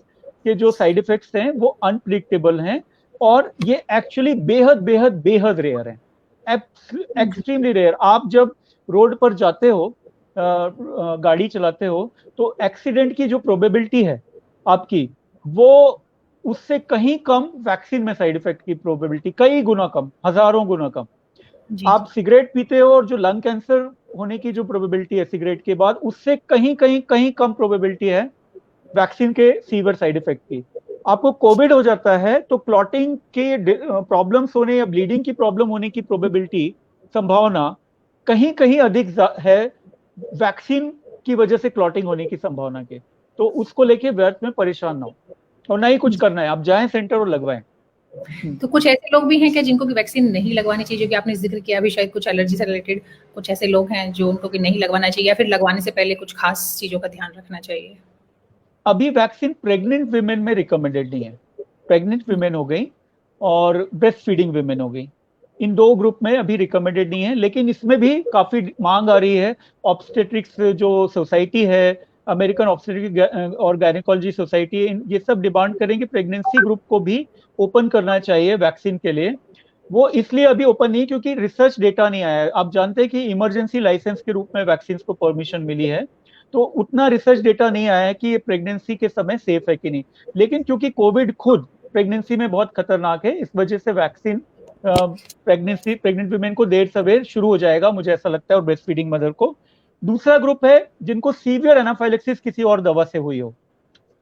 के जो साइड इफेक्ट्स हैं वो अनप्रिडिक्टेबल हैं, और ये एक्चुअली बेहद बेहद बेहद रेयर है, एक्सट्रीमली रेयर। आप जब रोड पर जाते हो, गाड़ी चलाते हो, तो एक्सीडेंट की जो प्रोबेबिलिटी है आपकी, वो उससे कहीं कम वैक्सीन में साइड इफेक्ट की प्रोबेबिलिटी, कई गुना कम, हजारों गुना कम। जी आप जी। सिगरेट पीते हो और जो लंग कैंसर होने की जो प्रोबेबिलिटी है सिगरेट के बाद, उससे कहीं कहीं कहीं कम प्रोबेबिलिटी है वैक्सीन के सीवियर साइड इफेक्ट की। आपको कोविड हो जाता है तो क्लॉटिंग के प्रॉब्लम्स होने या ब्लीडिंग की प्रॉब्लम होने की प्रोबेबिलिटी, संभावना कहीं कहीं अधिक है वैक्सीन की वजह से क्लॉटिंग होने की संभावना के। तो उसको लेके व्यर्थ में परेशान ना हो, और ना ही कुछ करना है, आप जाएं सेंटर और लगवाएं। तो कुछ ऐसे लोग भी हैं क्या जिनको कि वैक्सीन नहीं लगवानी चाहिए, जो कि आपने जिक्र किया अभी, शायद कुछ एलर्जी से रिलेटेड कुछ ऐसे लोग हैं जो उनको कि नहीं लगवाना चाहिए, या फिर लगवाने से पहले कुछ खास चीजों का ध्यान रखना चाहिए? अभी वैक्सीन प्रेग्नेंट विमेन में रिकमेंडेड नहीं है। प्रेग्नेंट विमेन हो गई और ब्रेस्ट फीडिंग विमेन हो गई, इन दो ग्रुप में अभी रिकमेंडेड नहीं है। लेकिन इसमें भी काफी मांग आ रही है। ऑब्स्टेट्रिक्स जो सोसाइटी है, अमेरिकन ऑब्स्टेट्रिक और गायनेकोलॉजी सोसाइटी, ये सब डिमांड करेंगे प्रेगनेंसी ग्रुप को भी ओपन करना चाहिए वैक्सीन के लिए। वो इसलिए अभी ओपन नहीं क्योंकि रिसर्च डेटा नहीं आया है। आप जानते हैं कि इमरजेंसी लाइसेंस के रूप में वैक्सीन को परमिशन मिली है, तो उतना रिसर्च डेटा नहीं आया है कि ये प्रेगनेंसी के समय सेफ है कि नहीं। लेकिन क्योंकि कोविड खुद प्रेगनेंसी में बहुत खतरनाक है, इस वजह से वैक्सीन प्रेग्नेंट वुमेन को देर सवेर शुरू हो जाएगा, मुझे ऐसा लगता है, और ब्रेस्ट फीडिंग मदर को। दूसरा ग्रुप है जिनको सीवियर एनाफाइलेक्सिस किसी और दवा से हुई हो।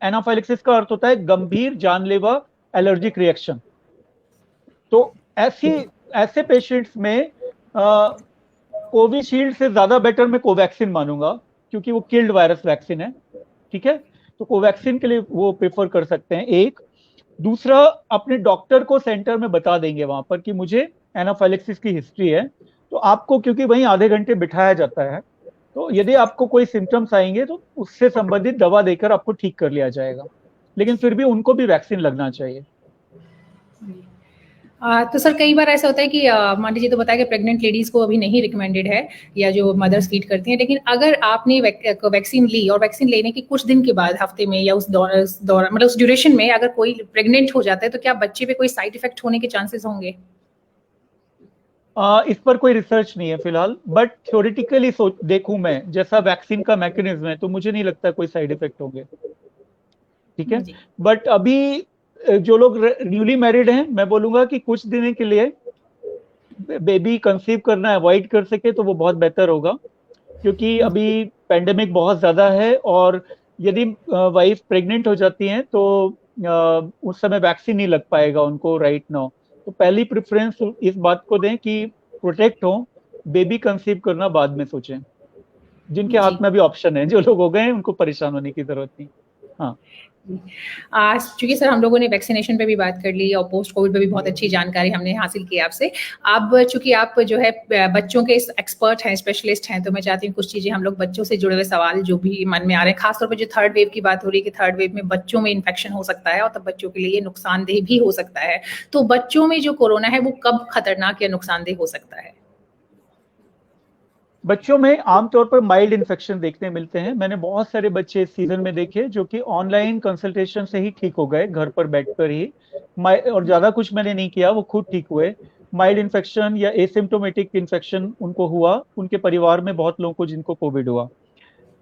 एनाफाइलेक्सिस का अर्थ होता है गंभीर जानलेवा एलर्जिक रिएक्शन। तो ऐसे पेशेंट्स में कोविशील्ड से ज्यादा बेटर मैं कोवैक्सीन मानूंगा, क्योंकि वो किल्ड वायरस वैक्सीन है। ठीक है, तो कोवैक्सीन के लिए वो प्रेफर कर सकते हैं। एक दूसरा, अपने डॉक्टर को सेंटर में बता देंगे वहां पर कि मुझे एनाफाइलेक्सिस की हिस्ट्री है, तो आपको, क्योंकि वहीं आधे घंटे बिठाया जाता है, तो यदि आपको कोई सिम्टम्स आएंगे तो उससे संबंधित दवा देकर आपको ठीक कर लिया जाएगा। लेकिन फिर भी उनको भी वैक्सीन लगना चाहिए। तो सर कई बार ऐसा होता है कि मान लीजिए, तो बताया कि प्रेग्नेंट लेडीज को अभी नहीं रिकमेंडेड है, या जो मदर्स फीड करती हैं, लेकिन अगर आपने वैक्सीन ली और वैक्सीन लेने के कुछ दिन के बाद, हफ्ते में या उस दौरान मतलब उस ड्यूरेशन में अगर कोई प्रेग्नेंट हो जाता है, तो क्या बच्चे पे कोई साइड इफेक्ट होने के चांसेस होंगे? इस पर कोई रिसर्च नहीं है फिलहाल, बट थ्योरेटिकली सोच देखूं मैं, जैसा वैक्सीन का मैकेनिज्म है, तो मुझे नहीं लगता कोई साइड इफेक्ट होंगे। ठीक है, जी बट अभी जो लोग न्यूली मैरिड हैं, मैं बोलूंगा कि कुछ दिन के लिए बेबी कंसीव करना अवॉइड कर सके तो वो बहुत बेहतर होगा, क्योंकि अभी पेंडेमिक बहुत ज्यादा है, और यदि वाइफ प्रेग्नेंट हो जाती हैं तो उस समय वैक्सीन नहीं लग पाएगा उनको राइट नाउ। तो पहली प्रेफरेंस इस बात को दें कि प्रोटेक्ट हो, बेबी कंसीव करना बाद में सोचें। जिनके जी। हाथ में अभी ऑप्शन है, जो लोग हो गए हैं उनको परेशान होने की जरूरत नहीं। हाँ, आज चूंकि सर हम लोगों ने वैक्सीनेशन पे भी बात कर ली और पोस्ट कोविड पे भी बहुत अच्छी जानकारी हमने हासिल की आपसे। अब चूंकि आप जो है बच्चों के एक्सपर्ट हैं, स्पेशलिस्ट हैं, तो मैं चाहती हूँ कुछ चीजें हम लोग बच्चों से जुड़े हुए सवाल जो भी मन में आ रहे हैं, खासतौर पर जो थर्ड वेव की बात हो रही है कि थर्ड वेव में बच्चों में इन्फेक्शन हो सकता है और तब बच्चों के लिए ये नुकसानदेह भी हो सकता है। तो बच्चों में जो कोरोना है वो कब खतरनाक या नुकसानदेह हो सकता है? बच्चों में आमतौर पर माइल्ड इन्फेक्शन देखने मिलते हैं। मैंने बहुत सारे बच्चे इस सीजन में देखे जो कि ऑनलाइन कंसल्टेशन से ही ठीक हो गए, घर पर बैठकर ही। और ज्यादा कुछ मैंने नहीं किया, वो खुद ठीक हुए। माइल्ड इन्फेक्शन या एसिम्टोमेटिक इन्फेक्शन उनको हुआ, उनके परिवार में बहुत लोगों को जिनको कोविड हुआ।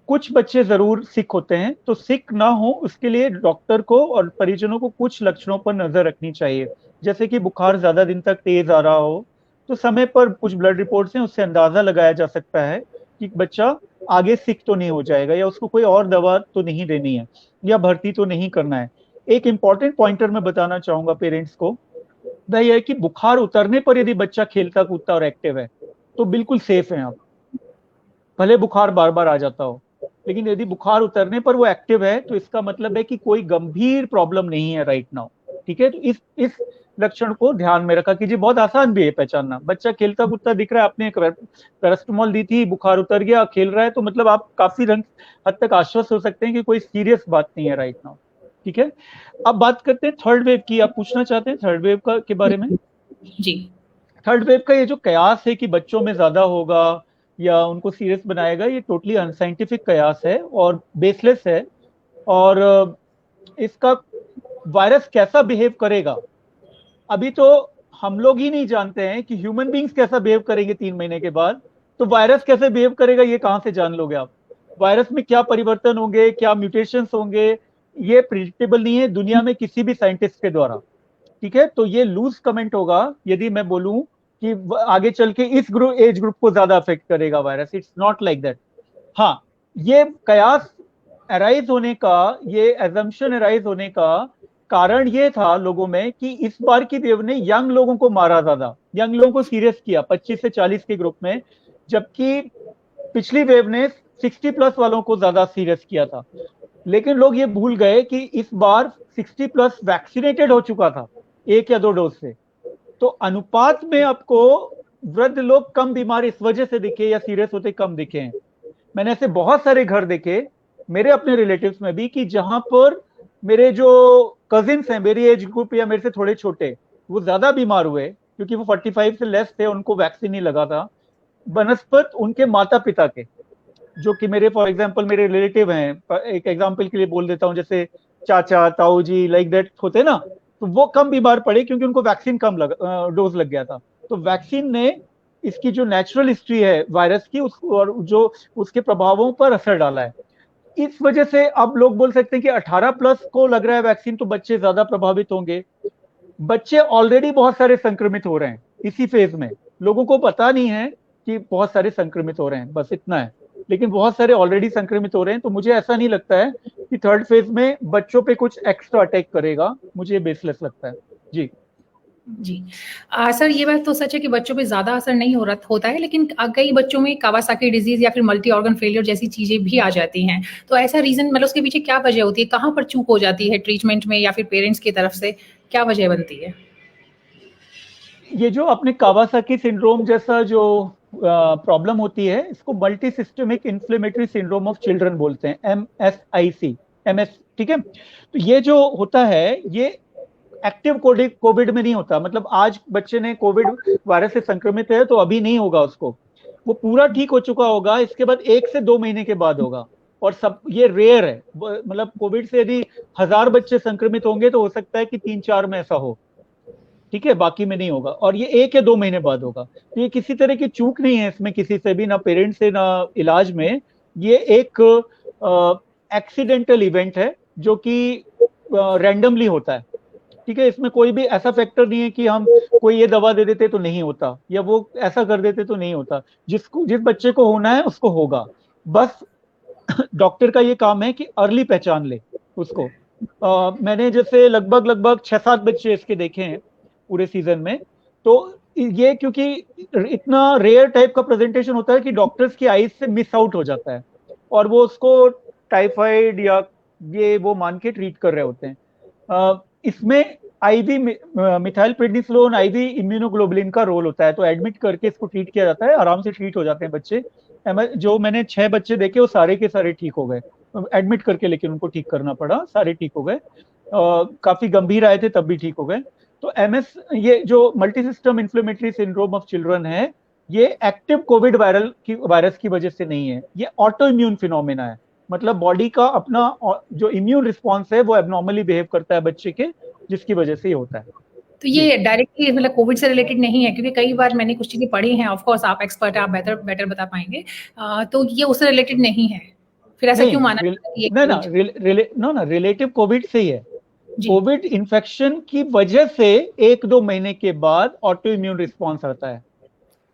कुछ बच्चे जरूर सिक होते हैं, तो सिक ना हो उसके लिए डॉक्टर को और परिजनों को कुछ लक्षणों पर नजर रखनी चाहिए। जैसे कि बुखार ज्यादा दिन तक तेज आ रहा हो, तो समय पर कुछ ब्लड रिपोर्ट्स हैं, उससे अंदाजा लगाया जा सकता है कि बच्चा आगे सिक तो नहीं हो जाएगा, या उसको कोई और दवा तो नहीं देनी है, या भर्ती तो नहीं करना है। एक इंपॉर्टेंट पॉइंटर मैं बताना चाहूंगा पेरेंट्स को, वह यह है कि बुखार उतरने पर यदि बच्चा खेलता कूदता और एक्टिव है तो बिल्कुल सेफ है आप। भले बुखार बार बार आ जाता हो, लेकिन यदि बुखार उतरने पर वो एक्टिव है तो इसका मतलब है कि कोई गंभीर प्रॉब्लम नहीं है राइट नाउ। ठीक है, तो इस लक्षण को ध्यान में रखा कीजिए। बहुत आसान भी है पहचानना। बच्चा खेलता कूदता दिख रहा है, आपने पैरास्टामोल दी थी, बुखार उतर गया, खेल रहा है, तो मतलब आप काफी हद तक आश्वस्त हो सकते हैं कि कोई सीरियस बात नहीं है राइट नाउ। ठीक है, अब बात करते हैं थर्ड वेव की। आप पूछना चाहते हैं थर्ड वेव का के बारे में? जी। थर्ड वेव का ये जो कयास है कि बच्चों में ज्यादा होगा या उनको सीरियस बनाएगा, ये टोटली अनसाइंटिफिक कयास है और बेसलेस है। और इसका वायरस कैसा बिहेव करेगा, अभी तो हम लोग ही नहीं जानते हैं कि ह्यूमन बींग्स कैसा बिहेव करेंगे 3 महीने के बाद। तो वायरस कैसे बिहेव करेगा ये कहाँ से जान लोगे आप? वायरस में क्या परिवर्तन होंगे, क्या म्यूटेशंस होंगे, ये प्रिडिक्टेबल नहीं है दुनिया में किसी भी साइंटिस्ट के द्वारा। ठीक है, तो ये लूज कमेंट होगा यदि मैं बोलूं कि आगे चल के इस एज ग्रुप को ज्यादा अफेक्ट करेगा virus. It's not like that. हाँ, ये कयास अराइज होने का, ये एजम्पशन अराइज होने का कारण ये था लोगों में कि इस बार की वेव ने यंग लोगों को मारा, ज्यादा यंग लोगों को सीरियस किया 25 से 40 के ग्रुप में, जबकि पिछली वेव ने 60+ वालों को ज्यादा सीरियस किया था। लेकिन लोग ये भूल गए कि इस बार 60+ वैक्सीनेटेड हो चुका था 1 या 2 डोज से। तो अनुपात में आपको वृद्ध लोग कम बीमार इस वजह से दिखे या सीरियस होते कम दिखे हैं। मैंने ऐसे बहुत सारे घर देखे मेरे अपने रिलेटिव्स में भी कि जहां पर मेरे जो कजिन्स हैं मेरी एज ग्रुप या मेरे से थोड़े छोटे, वो ज्यादा बीमार हुए क्योंकि वो 45 से लेस थे, उनको वैक्सीन नहीं लगा था, बनस्पत उनके माता पिता के, जो कि मेरे फॉर एग्जांपल मेरे रिलेटिव हैं। एक एग्जांपल के लिए बोल देता हूँ, जैसे चाचा ताऊ जी लाइक दैट होते ना, तो वो कम बीमार पड़े क्योंकि उनको वैक्सीन कम डोज लग गया था। तो वैक्सीन ने इसकी जो नेचुरल हिस्ट्री है वायरस की और जो उसके प्रभावों पर असर डाला है। इस वजह से अब लोग बोल सकते हैं कि 18+ को लग रहा है वैक्सीन तो बच्चे ज्यादा प्रभावित होंगे। बच्चे ऑलरेडी बहुत सारे संक्रमित हो रहे हैं इसी फेज में, लोगों को पता नहीं है कि बहुत सारे संक्रमित हो रहे हैं, बस इतना है। लेकिन बहुत सारे ऑलरेडी संक्रमित हो रहे हैं, तो मुझे ऐसा नहीं लगता है कि थर्ड फेज में बच्चों पे कुछ एक्स्ट्रा अटैक करेगा, मुझे बेसलेस लगता है। जी जी। सर ये बात तो सच है कि बच्चों पे ज़्यादा असर नहीं होता है, लेकिन कई बच्चों में कावासाकी डिज़ीज़ या फिर मल्टी ऑर्गन फेलियर जैसी चीज़ें भी आ जाती हैं। तो ऐसा रीज़न मतलब उसके पीछे क्या वजह होती है? कहाँ पर चूक हो जाती है ट्रीटमेंट में या फिर पेरेंट्स की तरफ से, क्या वजह बनती है? ये जो अपने कावासाकी सिंड्रोम जैसा जो प्रॉब्लम होती है, इसको multi systemic inflammatory syndrome of children बोलते हैं, MSIC, MS। ठीक है, तो ये जो होता है ये एक्टिव कोविड में नहीं होता। मतलब आज बच्चे ने कोविड वायरस से संक्रमित है तो अभी नहीं होगा उसको, वो पूरा ठीक हो चुका होगा इसके बाद 1 से 2 महीने के बाद होगा। और सब ये रेयर है, मतलब कोविड से यदि 1000 बच्चे संक्रमित होंगे तो हो सकता है कि 3-4 में ऐसा हो। ठीक है, बाकी में नहीं होगा, और ये 1 या 2 महीने बाद होगा। तो ये किसी तरह की चूक नहीं है इसमें किसी से भी, ना पेरेंट्स से ना इलाज में। ये एक एक्सीडेंटल इवेंट है जो कि रैंडमली होता है। ठीक है, इसमें कोई भी ऐसा फैक्टर नहीं है कि हम कोई ये दवा दे देते तो नहीं होता या वो ऐसा कर देते तो नहीं होता। जिस बच्चे को होना है उसको होगा। बस डॉक्टर का ये काम है कि अर्ली पहचान ले उसको। मैंने जैसे लगभग लगभग 6-7 बच्चे इसके देखे हैं पूरे सीजन में। तो ये क्योंकि इतना रेयर टाइप का प्रेजेंटेशन होता है कि डॉक्टर्स की आईज से मिस आउट हो जाता है और वो उसको टाइफाइड या ये वो मान के ट्रीट कर रहे होते हैं। इसमें IV methyl prednisolone, IV immunoglobulin का रोल होता है। तो एडमिट करके इसको ट्रीट किया जाता है, आराम से ट्रीट हो जाते हैं बच्चे। जो मैंने 6 बच्चे देखे वो सारे के सारे ठीक हो गए एडमिट करके, लेकिन उनको ठीक करना पड़ा, सारे ठीक हो गए। काफी गंभीर आए थे तब भी ठीक हो गए। तो MS, ये जो multi system inflammatory syndrome of children है, ये एक्टिव कोविड वायरस की वजह से नहीं है, ये ऑटो इम्यून फिनोमिना है। मतलब बॉडी का अपना जो इम्यून रिस्पॉन्स है वो एबनॉर्मली बिहेव करता है बच्चे के, जिसकी वजह से ये होता है। तो ये डायरेक्टली मतलब कोविड से रिलेटेड नहीं है, क्योंकि कई बार मैंने कुछ चीज़ें पढ़ी हैं, ऑफ कोर्स आप एक्सपर्ट हैं, आप बेटर बता पाएंगे। तो ये उससे रिलेटेड नहीं है, फिर ऐसा क्यों माना जाता है कि ये ना रिलेटिव कोविड से ही है। जी। कोविड इन्फेक्शन की वजह से 1-2 महीने के बाद ऑटो इम्यून रिस्पॉन्स आता है।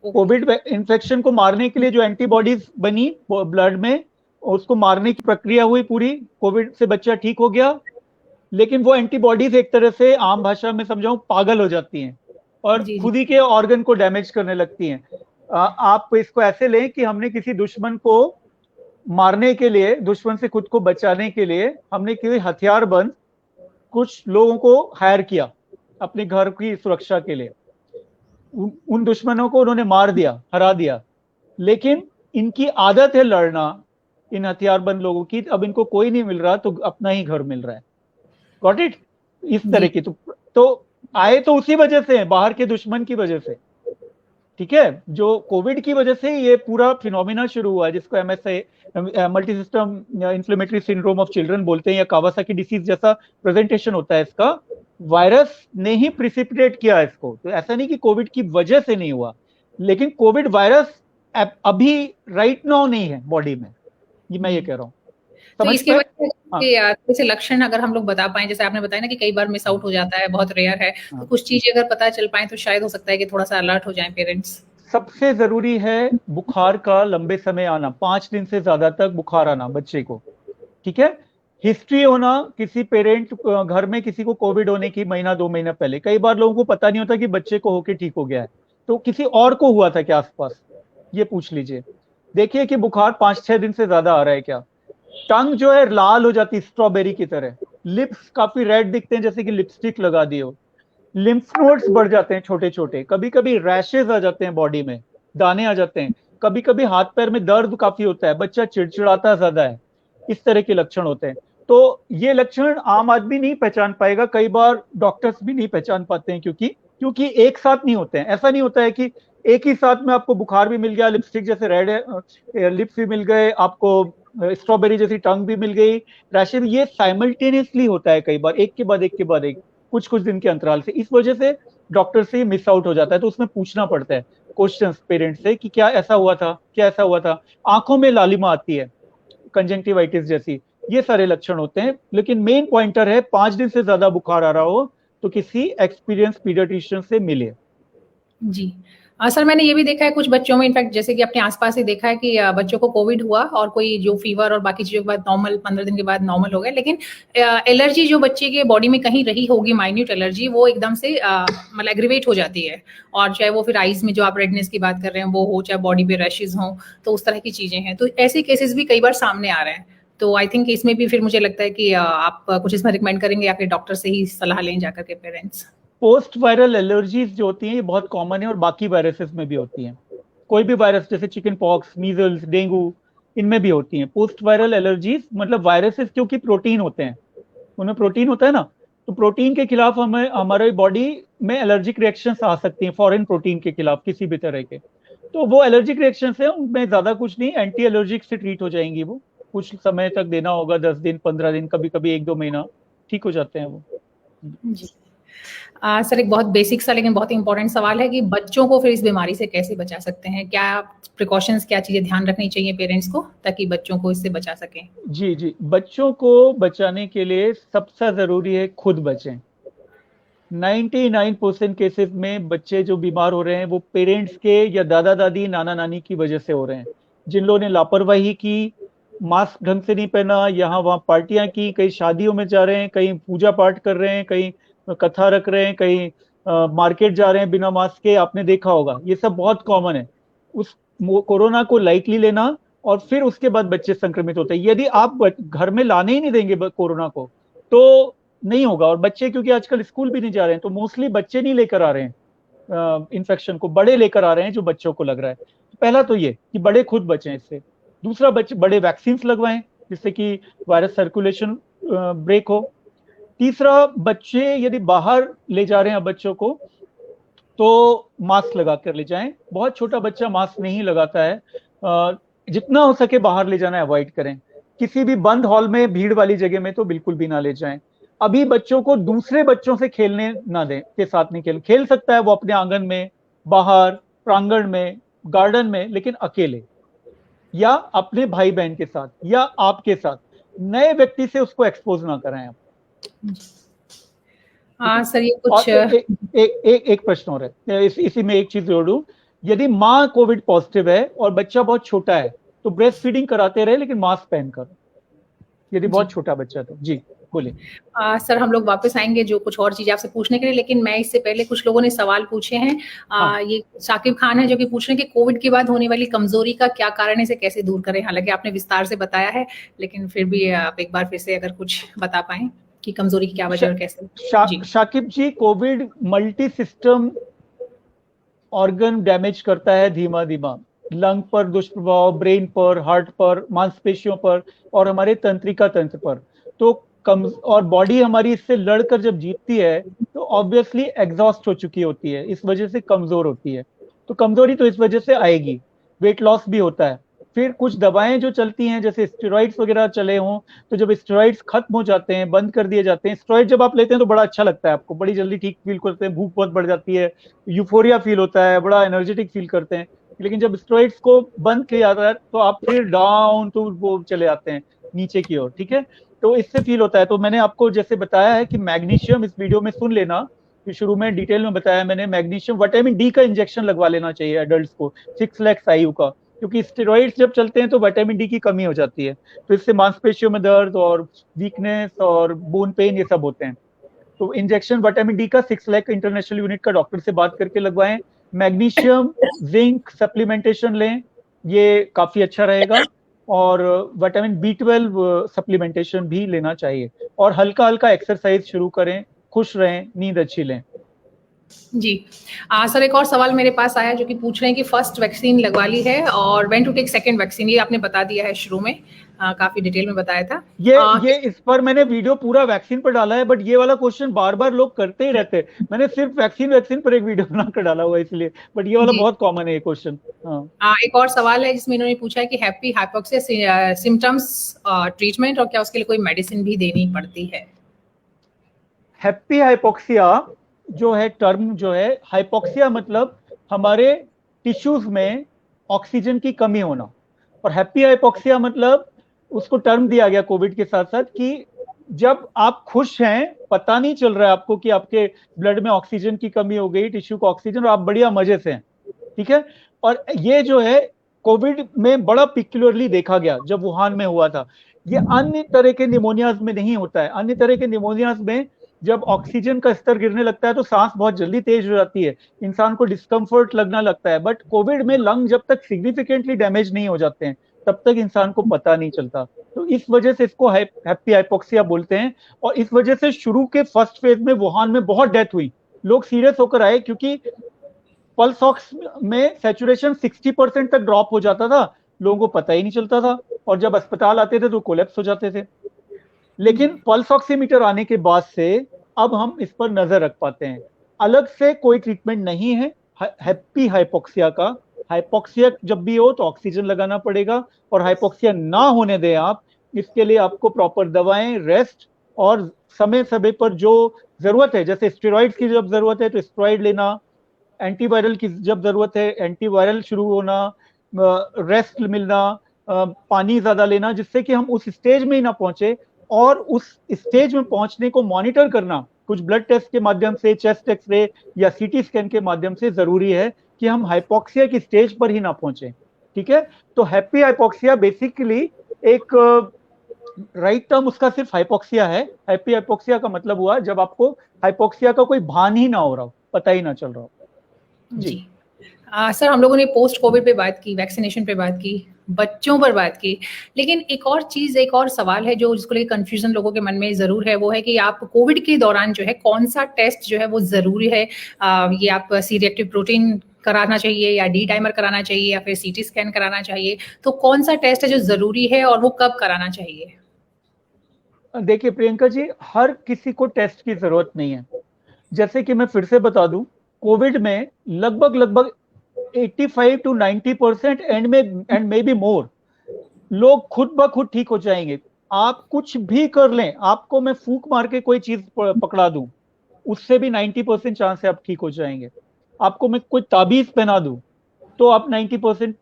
कोविड इन्फेक्शन को मारने के लिए जो एंटीबॉडीज बनी ब्लड में, उसको मारने की प्रक्रिया हुई पूरी, कोविड से बच्चा ठीक हो गया। लेकिन वो एंटीबॉडीज एक तरह से आम भाषा में समझाऊं पागल हो जाती हैं और जी। खुद ही के ऑर्गन को डैमेज करने लगती हैं। आप इसको ऐसे लें कि हमने किसी दुश्मन को मारने के लिए, दुश्मन से खुद को बचाने के लिए हमने किसी हथियारबंद कुछ लोगों को हायर किया अपने घर की सुरक्षा के लिए। उन दुश्मनों को उन्होंने मार दिया, हरा दिया। लेकिन इनकी आदत है लड़ना, इन हथियारबंद लोगों की। अब इनको कोई नहीं मिल रहा तो अपना ही घर मिल रहा है। गॉट इट, इस तरह की। तो आए तो उसी वजह से हैं, बाहर के दुश्मन की वजह से, ठीक है। जो कोविड की वजह से ये पूरा फिनोमिना शुरू हुआ है, जिसको MSI, multi system inflammatory syndrome of children बोलते हैं, या कावासाकी डिसीज जैसा प्रेजेंटेशन होता है इसका। वायरस ने ही प्रिसिपिटेट किया इसको, तो ऐसा नहीं कि कोविड की वजह से नहीं हुआ, लेकिन कोविड वायरस अभी राइट नाउ नहीं है बॉडी में, ये मैं ये कह रहा हूँ। तो समझ इसके पाए? वजह के जैसे लक्षण अगर हम लोग बता पाएं, जैसे आपने बताया ना कि कई बार मिस आउट हो जाता है, बहुत रेयर है, तो कुछ चीजें अगर पता चल पाए तो शायद हो सकता है कि थोड़ा सा अलर्ट हो जाएं पेरेंट्स। सबसे जरूरी है बुखार का लंबे समय आना, 5 दिन से ज्यादा तक बुखार आना बच्चे को, ठीक है। हिस्ट्री होना, किसी पेरेंट घर में किसी को कोविड होने की महीना 2 महीना पहले, कई बार लोगों को पता नहीं होता कि बच्चे को होके ठीक हो गया है, तो किसी और को हुआ था क्या आसपास, ये पूछ लीजिए। देखिए कि बुखार 5-6 दिन से ज्यादा आ रहा है क्या। टंग जो है लाल हो जाती है स्ट्रॉबेरी की तरह, लिप्स काफी रेड दिखते हैं जैसे कि लिपस्टिक लगा दी हो, लिम्फ नोड्स बढ़ जाते हैं छोटे छोटे, कभी कभी रैशेज आ जाते हैं बॉडी में, दाने आ जाते हैं, कभी कभी हाथ पैर में दर्द काफी होता है, बच्चा चिड़चिड़ाता ज्यादा है, इस तरह के लक्षण होते हैं। तो ये लक्षण आम आदमी नहीं पहचान पाएगा, कई बार डॉक्टर्स भी नहीं पहचान पाते हैं, क्योंकि एक साथ नहीं होते हैं। ऐसा नहीं होता है कि एक ही साथ में आपको बुखार भी मिल गया, लिपस्टिक जैसे रेड लिप्स भी मिल गए, आपको स्ट्रॉबेरी जैसी टंग भी मिल गई, रैशेज, ये साइमल्टेनियसली होता है कई बार, एक के बाद एक के बाद एक, कुछ कुछ दिन के अंतराल से। इस वजह से डॉक्टर से मिस आउट हो जाता है, तो उसमें पूछना पड़ता है क्वेश्चंस पेरेंट्स से कि क्या ऐसा हुआ था, क्या ऐसा हुआ था। आंखों में लालिमा आती है, कंजंक्टिवाइटिस जैसी, ये सारे लक्षण होते हैं। लेकिन मेन पॉइंटर है 5 दिन से ज्यादा बुखार आ रहा हो तो किसी एक्सपीरियंस पीडियाट्रिशियन से मिले। जी। सर मैंने ये भी देखा है कुछ बच्चों में, इनफैक्ट जैसे कि अपने आसपास ही देखा है कि बच्चों को कोविड हुआ और कोई जो फीवर और बाकी चीज़ों के बाद नॉर्मल 15 दिन के बाद नॉर्मल हो गए, लेकिन एलर्जी जो बच्चे के बॉडी में कहीं रही होगी, माइन्यूट एलर्जी, वो एकदम से मतलब एग्रीवेट हो जाती है। और चाहे वो फिर आइज में जो आप रेडनेस की बात कर रहे हैं वो हो, चाहे बॉडी पे रैशेज हों, तो उस तरह की चीज़ें हैं। तो ऐसे केसेस भी कई बार सामने आ रहे हैं। तो आई थिंक इसमें भी फिर मुझे लगता है कि आप कुछ इसमें रिकमेंड करेंगे या फिर डॉक्टर से ही सलाह लें जाकर के पेरेंट्स। पोस्ट वायरल एलर्जीज जो होती हैं ये बहुत कॉमन है, और बाकी वायरसेस में भी होती हैं। कोई भी वायरस जैसे चिकन पॉक्स, मीजल्स, डेंगू, इनमें भी होती हैं पोस्ट वायरल एलर्जीज। मतलब वायरसेस क्योंकि प्रोटीन होते हैं, उनमें प्रोटीन होता है ना, तो प्रोटीन के खिलाफ हमें हमारे बॉडी में एलर्जिक रिएक्शंस आ सकती हैं, फॉरेन प्रोटीन के खिलाफ किसी भी तरह के। तो वो एलर्जिक रिएक्शंस है, उनमें ज्यादा कुछ नहीं, एंटी एलर्जिक से ट्रीट हो जाएंगी वो। कुछ समय तक देना होगा, 10 दिन 15 दिन, कभी कभी 1-2 महीना, ठीक हो जाते हैं वो। जी। सर एक बहुत बेसिक सा लेकिन बहुत इंपॉर्टेंट सवाल है कि बच्चों को फिर इस बीमारी से कैसे बचा सकते हैं? क्या प्रिकॉशंस, क्या चीजें ध्यान रखनी चाहिए पेरेंट्स को ताकि बच्चों को इससे बचा सकें? जी जी, बच्चों को बचाने के लिए सबसे जरूरी है खुद बचें। 99% केसेस में बच्चे जो बीमार हो रहे हैं वो पेरेंट्स के या दादा दादी, नाना नानी की वजह से हो रहे हैं, जिन लोगों ने लापरवाही की, मास्क ढंग से नहीं पहना, यहाँ वहाँ पार्टियां की, कहीं शादियों में जा रहे हैं, कहीं पूजा पाठ कर रहे हैं, कहीं कथा रख रहे हैं, कहीं मार्केट जा रहे हैं बिना मास्क के, आपने देखा होगा, ये सब बहुत कॉमन है। उस कोरोना को लाइटली लेना, और फिर उसके बाद बच्चे संक्रमित होते हैं। यदि आप घर में लाने ही नहीं देंगे कोरोना को तो नहीं होगा। और बच्चे क्योंकि आजकल स्कूल भी नहीं जा रहे हैं, तो मोस्टली बच्चे नहीं लेकर आ रहे हैं इन्फेक्शन को, बड़े लेकर आ रहे हैं जो बच्चों को लग रहा है। पहला तो ये कि बड़े खुद बचें इससे। दूसरा, बच्चे बड़े वैक्सीन लगवाएं जिससे कि वायरस सर्कुलेशन ब्रेक हो। तीसरा, बच्चे यदि बाहर ले जा रहे हैं बच्चों को तो मास्क लगा कर ले जाएं। बहुत छोटा बच्चा मास्क नहीं लगाता है, जितना हो सके बाहर ले जाना अवॉइड करें। किसी भी बंद हॉल में, भीड़ वाली जगह में तो बिल्कुल भी ना ले जाएं। अभी बच्चों को दूसरे बच्चों से खेलने ना दें, के साथ नहीं खेल सकता है वो अपने आंगन में, बाहर प्रांगण में, गार्डन में, लेकिन अकेले, या अपने भाई बहन के साथ, या आपके साथ। नए व्यक्ति से उसको एक्सपोज ना कराएं आप। सर ये और कुछ एक प्रश्न और है, इसी में एक चीज जोड़ दूं। यदि माँ कोविड पॉजिटिव है और बच्चा बहुत छोटा है तो ब्रेस्ट फीडिंग कराते रहे, लेकिन मास्क पहनकर, यदि बहुत छोटा बच्चा तो। जी बोलिए। सर हम लोग वापस आएंगे जो कुछ और चीजें आपसे पूछने के लिए, लेकिन मैं इससे पहले कुछ लोगों ने सवाल पूछे हैं। ये साकिब खान है जो कि पूछ रहे हैं कि कोविड के बाद होने वाली कमजोरी का क्या कारण है, इसे कैसे दूर करें? हालांकि आपने विस्तार से बताया है, लेकिन फिर भी आप एक बार फिर से अगर कुछ बता पाएं कि कमजोरी की क्या वजह और कैसे। Shakib ji, covid multi system organ damage करता है धीमा धीमा, लंग पर दुष्प्रभाव, ब्रेन पर, हार्ट पर, मांसपेशियों पर, और हमारे तंत्रिका तंत्र पर। तो कम, और बॉडी हमारी इससे लड़कर जब जीतती है तो ऑब्वियसली एग्जॉस्ट हो चुकी होती है, इस वजह से कमजोर होती है। तो कमजोरी तो इस वजह से आएगी। वेट लॉस भी होता है। फिर कुछ दवाएं जो चलती हैं, जैसे स्टेरॉइड्स वगैरह चले हों, तो जब स्टेरॉइड्स खत्म हो जाते हैं, बंद कर दिए जाते हैं, स्टेरॉइड जब आप लेते हैं तो बड़ा अच्छा लगता है, आपको बड़ी जल्दी ठीक फील करते हैं, भूख बहुत बढ़ जाती है, यूफोरिया फील होता है, बड़ा एनर्जेटिक फील करते हैं। लेकिन जब स्टेरॉइड्स को बंद किया जाता है तो आप फिर डाउन टू वो चले जाते हैं, नीचे की ओर, ठीक है। तो इससे फील होता है। तो मैंने आपको जैसे बताया है कि मैग्नीशियम, इस वीडियो में सुन लेना कि शुरू में डिटेल में बताया मैंने, मैग्नीशियम विटामिन डी का इंजेक्शन लगवा लेना चाहिए एडल्ट्स को 6 लाख आयु का, क्योंकि स्टेरॉइड्स जब चलते हैं तो विटामिन डी की कमी हो जाती है, तो इससे मांसपेशियों में दर्द और वीकनेस और बोन पेन ये सब होते हैं। तो इंजेक्शन विटामिन डी का 6 लाख इंटरनेशनल यूनिट का डॉक्टर से बात करके लगवाएं। मैग्नीशियम जिंक सप्लीमेंटेशन लें, ये काफी अच्छा रहेगा। और विटामिन बी 12 सप्लीमेंटेशन भी लेना चाहिए। और हल्का हल्का एक्सरसाइज शुरू करें, खुश रहें, नींद अच्छी लें। जी। सर एक और सवाल मेरे पास आया जो कि पूछ रहे हैं कि फर्स्ट वैक्सीन लगवा ली है और when to take second vaccine, ये आपने बता दिया है शुरू में, काफी डिटेल में बताया था। ये इस पर मैंने वीडियो पूरा वैक्सीन पर डाला है, बट ये वाला क्वेश्चन बार बार लोग करते ही रहते हैं। मैंने सिर्फ वैक्सीन वैक्सीन पर एक वीडियो बनाकर डाला हुआ है इसलिए, बट ये वाला जी। बहुत कॉमन है ये क्वेश्चन। एक और सवाल है जिसमें इन्होंने पूछा है कि हैप्पी हाइपोक्सिया सिम्टम्स ट्रीटमेंट, और क्या उसके लिए कोई मेडिसिन भी देनी पड़ती है? हैप्पी हाइपोक्सिया जो है, टर्म जो है, हाइपोक्सिया मतलब हमारे टिश्यूज में ऑक्सीजन की कमी होना, और हैप्पी हाइपोक्सिया मतलब उसको टर्म दिया गया कोविड के साथ साथ कि जब आप खुश हैं, पता नहीं चल रहा है आपको कि आपके ब्लड में ऑक्सीजन की कमी हो गई, टिश्यू को ऑक्सीजन, और आप बढ़िया मजे से हैं, ठीक है। और ये जो है कोविड में बड़ा पिक्युलरली देखा गया जब वुहान में हुआ था। ये अन्य तरह के निमोनियाज में नहीं होता है। अन्य तरह के निमोनियाज में जब ऑक्सीजन का स्तर गिरने लगता है तो सांस बहुत जल्दी तेज हो जाती है, इंसान को डिस्कम्फर्ट लगना लगता है, बट कोविड में लंग जब तक सिग्निफिकेंटली डैमेज नहीं हो जाते हैं तब तक इंसान को पता नहीं चलता। तो इस वजह से इसको हैप्पी हाइपोक्सिया बोलते हैं। और इस वजह से शुरू के फर्स्ट फेज में वुहान में बहुत डेथ हुई, लोग सीरियस होकर आए, क्योंकि पल्स ऑक्स में सैचुरेशन 60% तक ड्रॉप हो जाता था, लोगों को पता ही नहीं चलता था, और जब अस्पताल आते थे तो कोलैप्स हो जाते थे। लेकिन पल्स ऑक्सीमीटर आने के बाद से अब हम इस पर नजर रख पाते हैं। अलग से कोई ट्रीटमेंट नहीं है हैप्पी हाइपोक्सिया का। हाइपोक्सिया जब भी हो तो ऑक्सीजन लगाना पड़ेगा, और हाइपोक्सिया ना होने दें आप, इसके लिए आपको प्रॉपर दवाएं, रेस्ट, और समय समय पर जो जरूरत है, जैसे स्टेरॉइड्स की जब जरूरत है तो स्टेरॉइड लेना, एंटीवायरल की जब जरूरत है एंटीवायरल शुरू होना, रेस्ट मिलना, पानी ज्यादा लेना, जिससे कि हम उस स्टेज में ही ना पहुंचे। और उस स्टेज में पहुंचने को मॉनिटर करना कुछ ब्लड टेस्ट के माध्यम से, चेस्ट एक्सरे या सीटी स्कैन के माध्यम से जरूरी है कि हम हाइपोक्सिया की स्टेज पर ही ना पहुंचे, ठीक है। तो हैप्पी हाइपोक्सिया बेसिकली एक राइट टर्म उसका सिर्फ हाइपोक्सिया है। हैप्पी हाइपोक्सिया का मतलब हुआ जब आपको हाइपोक्सिया का कोई भान ही ना हो रहा हो, पता ही ना चल रहा हो। जी। सर हम लोगों ने पोस्ट कोविड पे बात की, वैक्सीनेशन पे बात की, बच्चों पर बात की, लेकिन एक और चीज, एक और सवाल है जो जिसको लेकर कंफ्यूजन लोगों के मन में जरूर है, वो है कि आप कोविड के दौरान जो है कौन सा टेस्ट जो है वो जरूरी है? ये आप सी रिएक्टिव प्रोटीन कराना चाहिए, या डी डाइमर कराना चाहिए, या फिर सीटी स्कैन कराना चाहिए? तो कौन सा टेस्ट है जो जरूरी है और वो कब कराना चाहिए? देखिए प्रियंका जी, हर किसी को टेस्ट की जरूरत नहीं है। जैसे कि मैं फिर से बता दूं, कोविड में लगभग लगभग 85 to 90% and may be more लोग खुद ब खुद ठीक हो जाएंगे। आप कुछ भी कर लें, आपको मैं फूंक मार के कोई चीज पकड़ा दूं, उससे भी 90% चांस है आप ठीक हो जाएंगे। आपको मैं कोई ताबीज पहना दूं तो आप 90%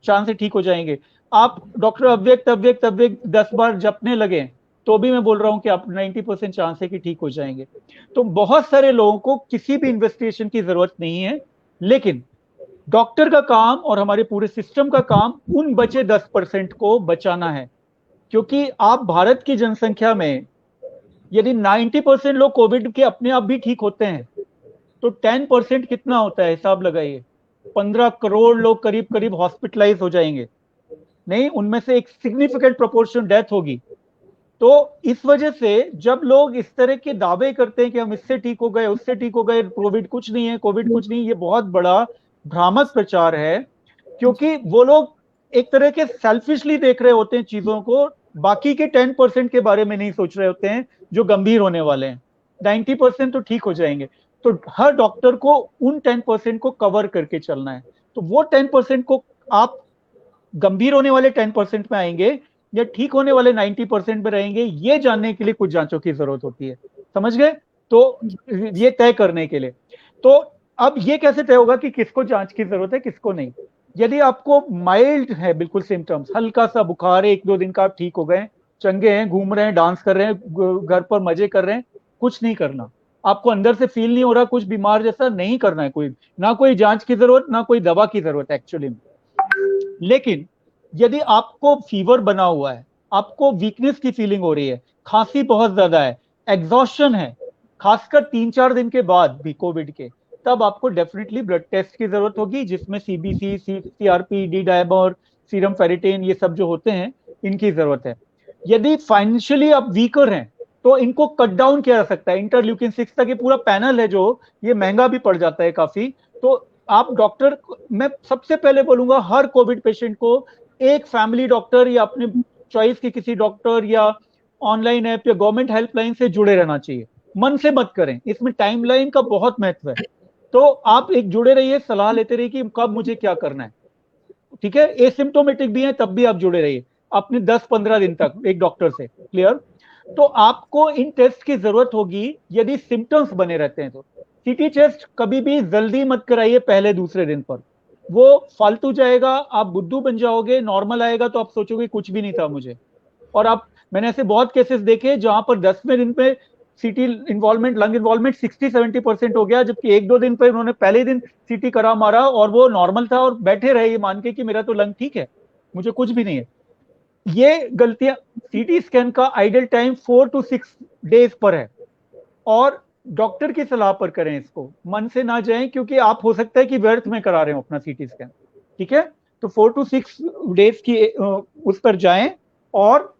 चांस से ठीक हो जाएंगे। आप डॉक्टर अव्यक्त अव्यक्त अव्यक्त 10 बार जपने लगे तो भी मैं बोल रहा हूं कि आप 90% चांस है कि ठीक हो जाएंगे। तो बहुत सारे लोगों को किसी भी इन्वेस्टिगेशन की जरूरत नहीं है, लेकिन डॉक्टर का काम और हमारे पूरे सिस्टम का काम उन बचे 10% को बचाना है। क्योंकि आप भारत की जनसंख्या में यदि 90% लोग कोविड के अपने आप भी ठीक होते हैं तो 10% कितना होता है, हिसाब लगाइए। 15 करोड़ लोग करीब करीब हॉस्पिटलाइज हो जाएंगे, नहीं उनमें से एक सिग्निफिकेंट प्रोपोर्शन डेथ होगी। तो इस वजह से जब लोग इस तरह के दावे करते हैं कि हम इससे ठीक हो गए, उससे ठीक हो गए, कोविड कुछ नहीं है, कोविड कुछ नहीं, ये बहुत बड़ा भ्रामक प्रचार है। क्योंकि वो लोग एक तरह के सेल्फिशली देख रहे होते हैं चीजों को, बाकी के 10% के बारे में नहीं सोच रहे होते हैं जो गंभीर होने वाले हैं। 90% तो ठीक हो जाएंगे। तो हर डॉक्टर को उन 10% को कवर करके चलना है। तो वो 10% को आप गंभीर होने वाले 10% में आएंगे या ठीक होने वाले 90% में रहेंगे, ये जानने के लिए कुछ जांचों की जरूरत होती है। समझ गए? तो ये तय करने के लिए, तो अब ये कैसे तय होगा कि किसको जांच की जरूरत है किसको नहीं? यदि आपको माइल्ड है, बिल्कुल सिम्टम्स, हल्का सा बुखार है, 1-2 दिन का आप ठीक हो गए, चंगे हैं, घूम रहे हैं, डांस कर रहे हैं, घर पर मजे कर रहे हैं, कुछ नहीं करना। आपको अंदर से फील नहीं हो रहा कुछ बीमार जैसा, नहीं करना है कोई, ना कोई जांच की जरूरत, ना कोई दवा की जरूरत एक्चुअली में। लेकिन यदि आपको फीवर बना हुआ है, आपको वीकनेस की फीलिंग हो रही है, खांसी बहुत ज्यादा है, एग्जॉस्शन है, खासकर 3-4 दिन के बाद भी कोविड के, तब आपको डेफिनेटली ब्लड टेस्ट की जरूरत होगी, जिसमें CBC, CRP, D dimer, serum ferritin, ये सब जो होते हैं इनकी जरूरत है। यदि फाइनेंशियली आप वीकर हैं तो इनको कट डाउन किया जा सकता है। इंटरल्यूकिन 6 तक ये पूरा पैनल है, जो ये महंगा भी पड़ जाता है काफी। तो आप डॉक्टर, मैं सबसे पहले बोलूंगा हर कोविड पेशेंट को एक फैमिली डॉक्टर या अपने चॉइस के किसी डॉक्टर या ऑनलाइन ऐप या गवर्नमेंट हेल्पलाइन से जुड़े रहना चाहिए। मन से मत करें, इसमें टाइमलाइन का बहुत महत्व है। तो आप एक जुड़े रहिए, सलाह लेते रहिए कि कब मुझे क्या करना है। ठीक है, एसिम्टोमेटिक भी है तब भी आप जुड़े रहिए अपने 10-15 दिन तक एक डॉक्टर से। क्लियर? तो आपको इन टेस्ट की जरूरत होगी यदि सिम्टम्स बने रहते हैं। तो सीटी टेस्ट कभी भी जल्दी मत कराइए पहले दूसरे दिन पर, वो फालतू जाएगा, आप बुद्धू बन जाओगे। नॉर्मल आएगा तो आप सोचोगे कुछ भी नहीं था मुझे। और आप, मैंने ऐसे बहुत केसेस देखे जहां पर 10वें दिन पे सीटी इन्वॉल्वमेंट, लंग इन्वॉल्वमेंट 60-70% हो गया, जबकि 1-2 दिन पे उन्होंने पहले ही दिन सीटी करा मारा और वो नॉर्मल था, और बैठे रहे ये मान के कि मेरा तो लंग ठीक है, मुझे कुछ भी नहीं है। ये गलतियां, सीटी स्कैन का आइडल टाइम 4 to 6 डेज पर है, और डॉक्टर की सलाह पर करें इसको, मन से ना जाएं, क्योंकि आप हो सकता है कि व्यर्थ में करा रहे हो अपना सीटी स्कैन। ठीक है? तो 4 to 6 डेज की उस पर जाएं, और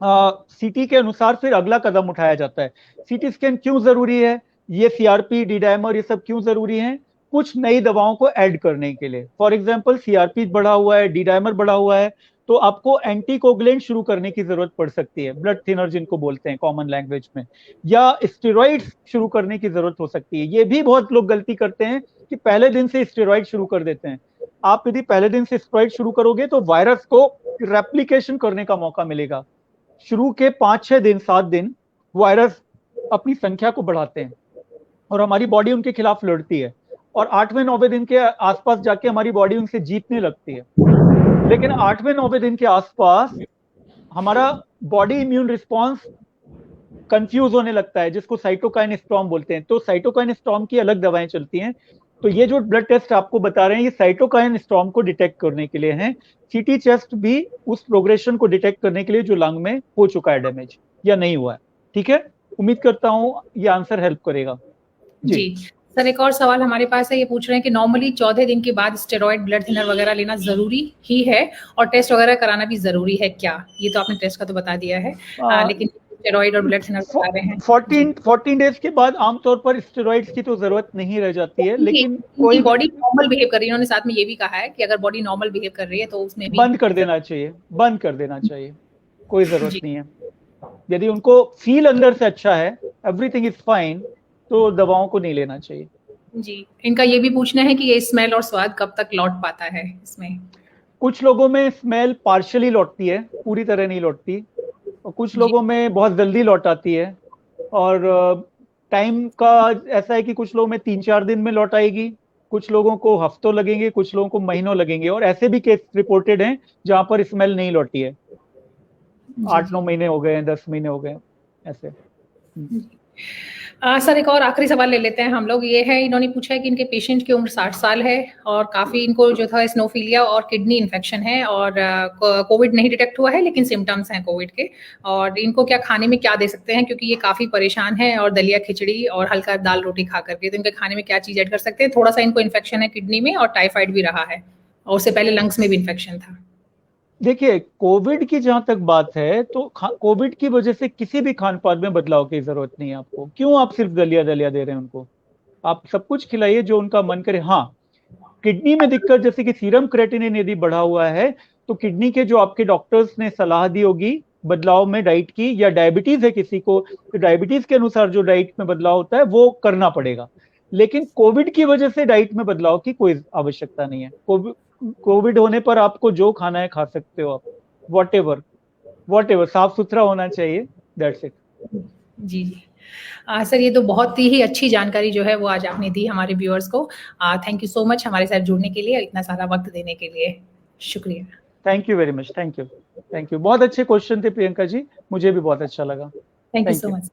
सीटी के अनुसार फिर अगला कदम उठाया जाता है। सीटी स्कैन क्यों जरूरी है, ये सीआरपी, डी डायमर, ये सब क्यों जरूरी है? कुछ नई दवाओं को ऐड करने के लिए। फॉर एग्जांपल सीआरपी बढ़ा हुआ है, डी डायमर बढ़ा हुआ है, तो आपको एंटीकोगुलेंट शुरू करने की जरूरत पड़ सकती है, ब्लड थिनर जिनको बोलते हैं कॉमन लैंग्वेज में, या स्टेरॉइड्स शुरू करने की जरूरत हो सकती है। ये भी बहुत लोग गलती करते हैं कि पहले दिन से स्टेरॉइड शुरू कर देते हैं। आप यदि पहले दिन से स्टेरॉइड शुरू करोगे तो वायरस को रेप्लिकेशन करने का मौका मिलेगा। शुरू के 5-6 दिन, 7 दिन वायरस अपनी संख्या को बढ़ाते हैं और हमारी बॉडी उनके खिलाफ लड़ती है, और 8वें-9वें दिन के आसपास जाके हमारी बॉडी उनसे जीतने लगती है। लेकिन 8वें-9वें दिन के आसपास हमारा बॉडी इम्यून रिस्पॉन्स कंफ्यूज होने लगता है, जिसको साइटोकाइन स्टॉर्म बोलते हैं। तो साइटोकाइन स्टॉर्म की अलग दवाएं चलती हैं। तो ये जो ब्लड टेस्ट आपको बता रहे हैं, ये साइटोकाइन स्टॉर्म को डिटेक्ट करने के लिए हैं। सीटी टेस्ट भी उस प्रोग्रेशन को डिटेक्ट करने के लिए जो लंग में हो चुका है डैमेज या नहीं हुआ है। ठीक है, उम्मीद करता हूं ये आंसर हेल्प करेगा। जी सर, एक और सवाल हमारे पास है, ये पूछ रहे हैं कि नॉर्मली 14 दिन के बाद स्टेरॉइड, ब्लड थिनर वगैरह लेना जरूरी ही है, और टेस्ट वगैरह कराना भी जरूरी है क्या? ये तो आपने टेस्ट का तो बता दिया है, लेकिन स्टेरॉइड और ब्लड थिनर बता रहे हैं। 14 डेज के बाद आमतौर पर स्टेरॉइड्स की तो जरूरत नहीं रह जाती है, लेकिन कोई बॉडी नॉर्मल बिहेव कर रही है, उन्होंने साथ में ये भी कहा है कि अगर बॉडी नॉर्मल बिहेव कर रही है तो उसमें भी बंद कर देना चाहिए, बंद कर देना चाहिए, कोई जरूरत नहीं है। यदि उनको फील अंदर से अच्छा है, एवरीथिंग इज फाइन, तो दवाओं को नहीं लेना चाहिए। जी, इनका ये भी पूछना है कि ये स्मेल और स्वाद कब तक लौट पाता है इसमें? कुछ लोगों में स्मेल पार्शियली लौटती है, पूरी तरह नहीं लौटती, और कुछ लोगों में बहुत जल्दी लौट आती है। और टाइम का ऐसा है कि कुछ लोगों में 3-4 दिन में लौट आएगी, कुछ लोगों को हफ्तों लगेंगे, कुछ लोगों को महीनों लगेंगे, और ऐसे भी केस रिपोर्टेड हैं जहां पर स्मेल नहीं लौटी है, 8-9 महीने हो गए, 10 महीने हो गए ऐसे। सर, एक और आखिरी सवाल ले लेते हैं हम लोग। ये है, इन्होंने पूछा है कि इनके पेशेंट की उम्र 60 साल है और काफ़ी इनको जो था स्नोफीलिया और किडनी इन्फेक्शन है, और कोविड नहीं डिटेक्ट हुआ है लेकिन सिम्टम्स हैं कोविड के, और इनको क्या खाने में क्या दे सकते हैं, क्योंकि ये काफ़ी परेशान है, और दलिया खिचड़ी और हल्का दाल रोटी खा करके, तो इनके खाने में क्या चीज़ ऐड कर सकते हैं? थोड़ा सा इनको इन्फेक्शन है किडनी में, और टाइफाइड भी रहा है, और उससे पहले लंग्स में भी इन्फेक्शन था। देखिए, कोविड की जहां तक बात है, तो कोविड की वजह से किसी भी खान पान में बदलाव की जरूरत नहीं है आपको। क्यों आप सिर्फ दलिया दलिया दे रहे हैं उनको? आप सब कुछ खिलाइए जो उनका मन करे। हाँ, किडनी में दिक्कत, जैसे कि सीरम क्रेटिनिन यदि बढ़ा हुआ है, तो किडनी के जो आपके डॉक्टर्स ने सलाह दी होगी बदलाव में डाइट की, या डायबिटीज है किसी को तो डायबिटीज के अनुसार जो डाइट में बदलाव होता है वो करना पड़ेगा। लेकिन कोविड की वजह से डाइट में बदलाव की कोई आवश्यकता नहीं है। कोविड होने पर आपको जो खाना है खा सकते हो आप, वॉट एवर साफ सुथरा होना चाहिए, दैट्स इट। जी जी। सर ये तो बहुत ही अच्छी जानकारी जो है वो आज आपने दी हमारे व्यूअर्स को। थैंक यू सो मच हमारे साथ जुड़ने के लिए, इतना सारा वक्त देने के लिए, शुक्रिया। Thank you very much, thank you. बहुत अच्छे क्वेश्चन थे प्रियंका जी, मुझे भी बहुत अच्छा लगा। Thank you thank so you. Much.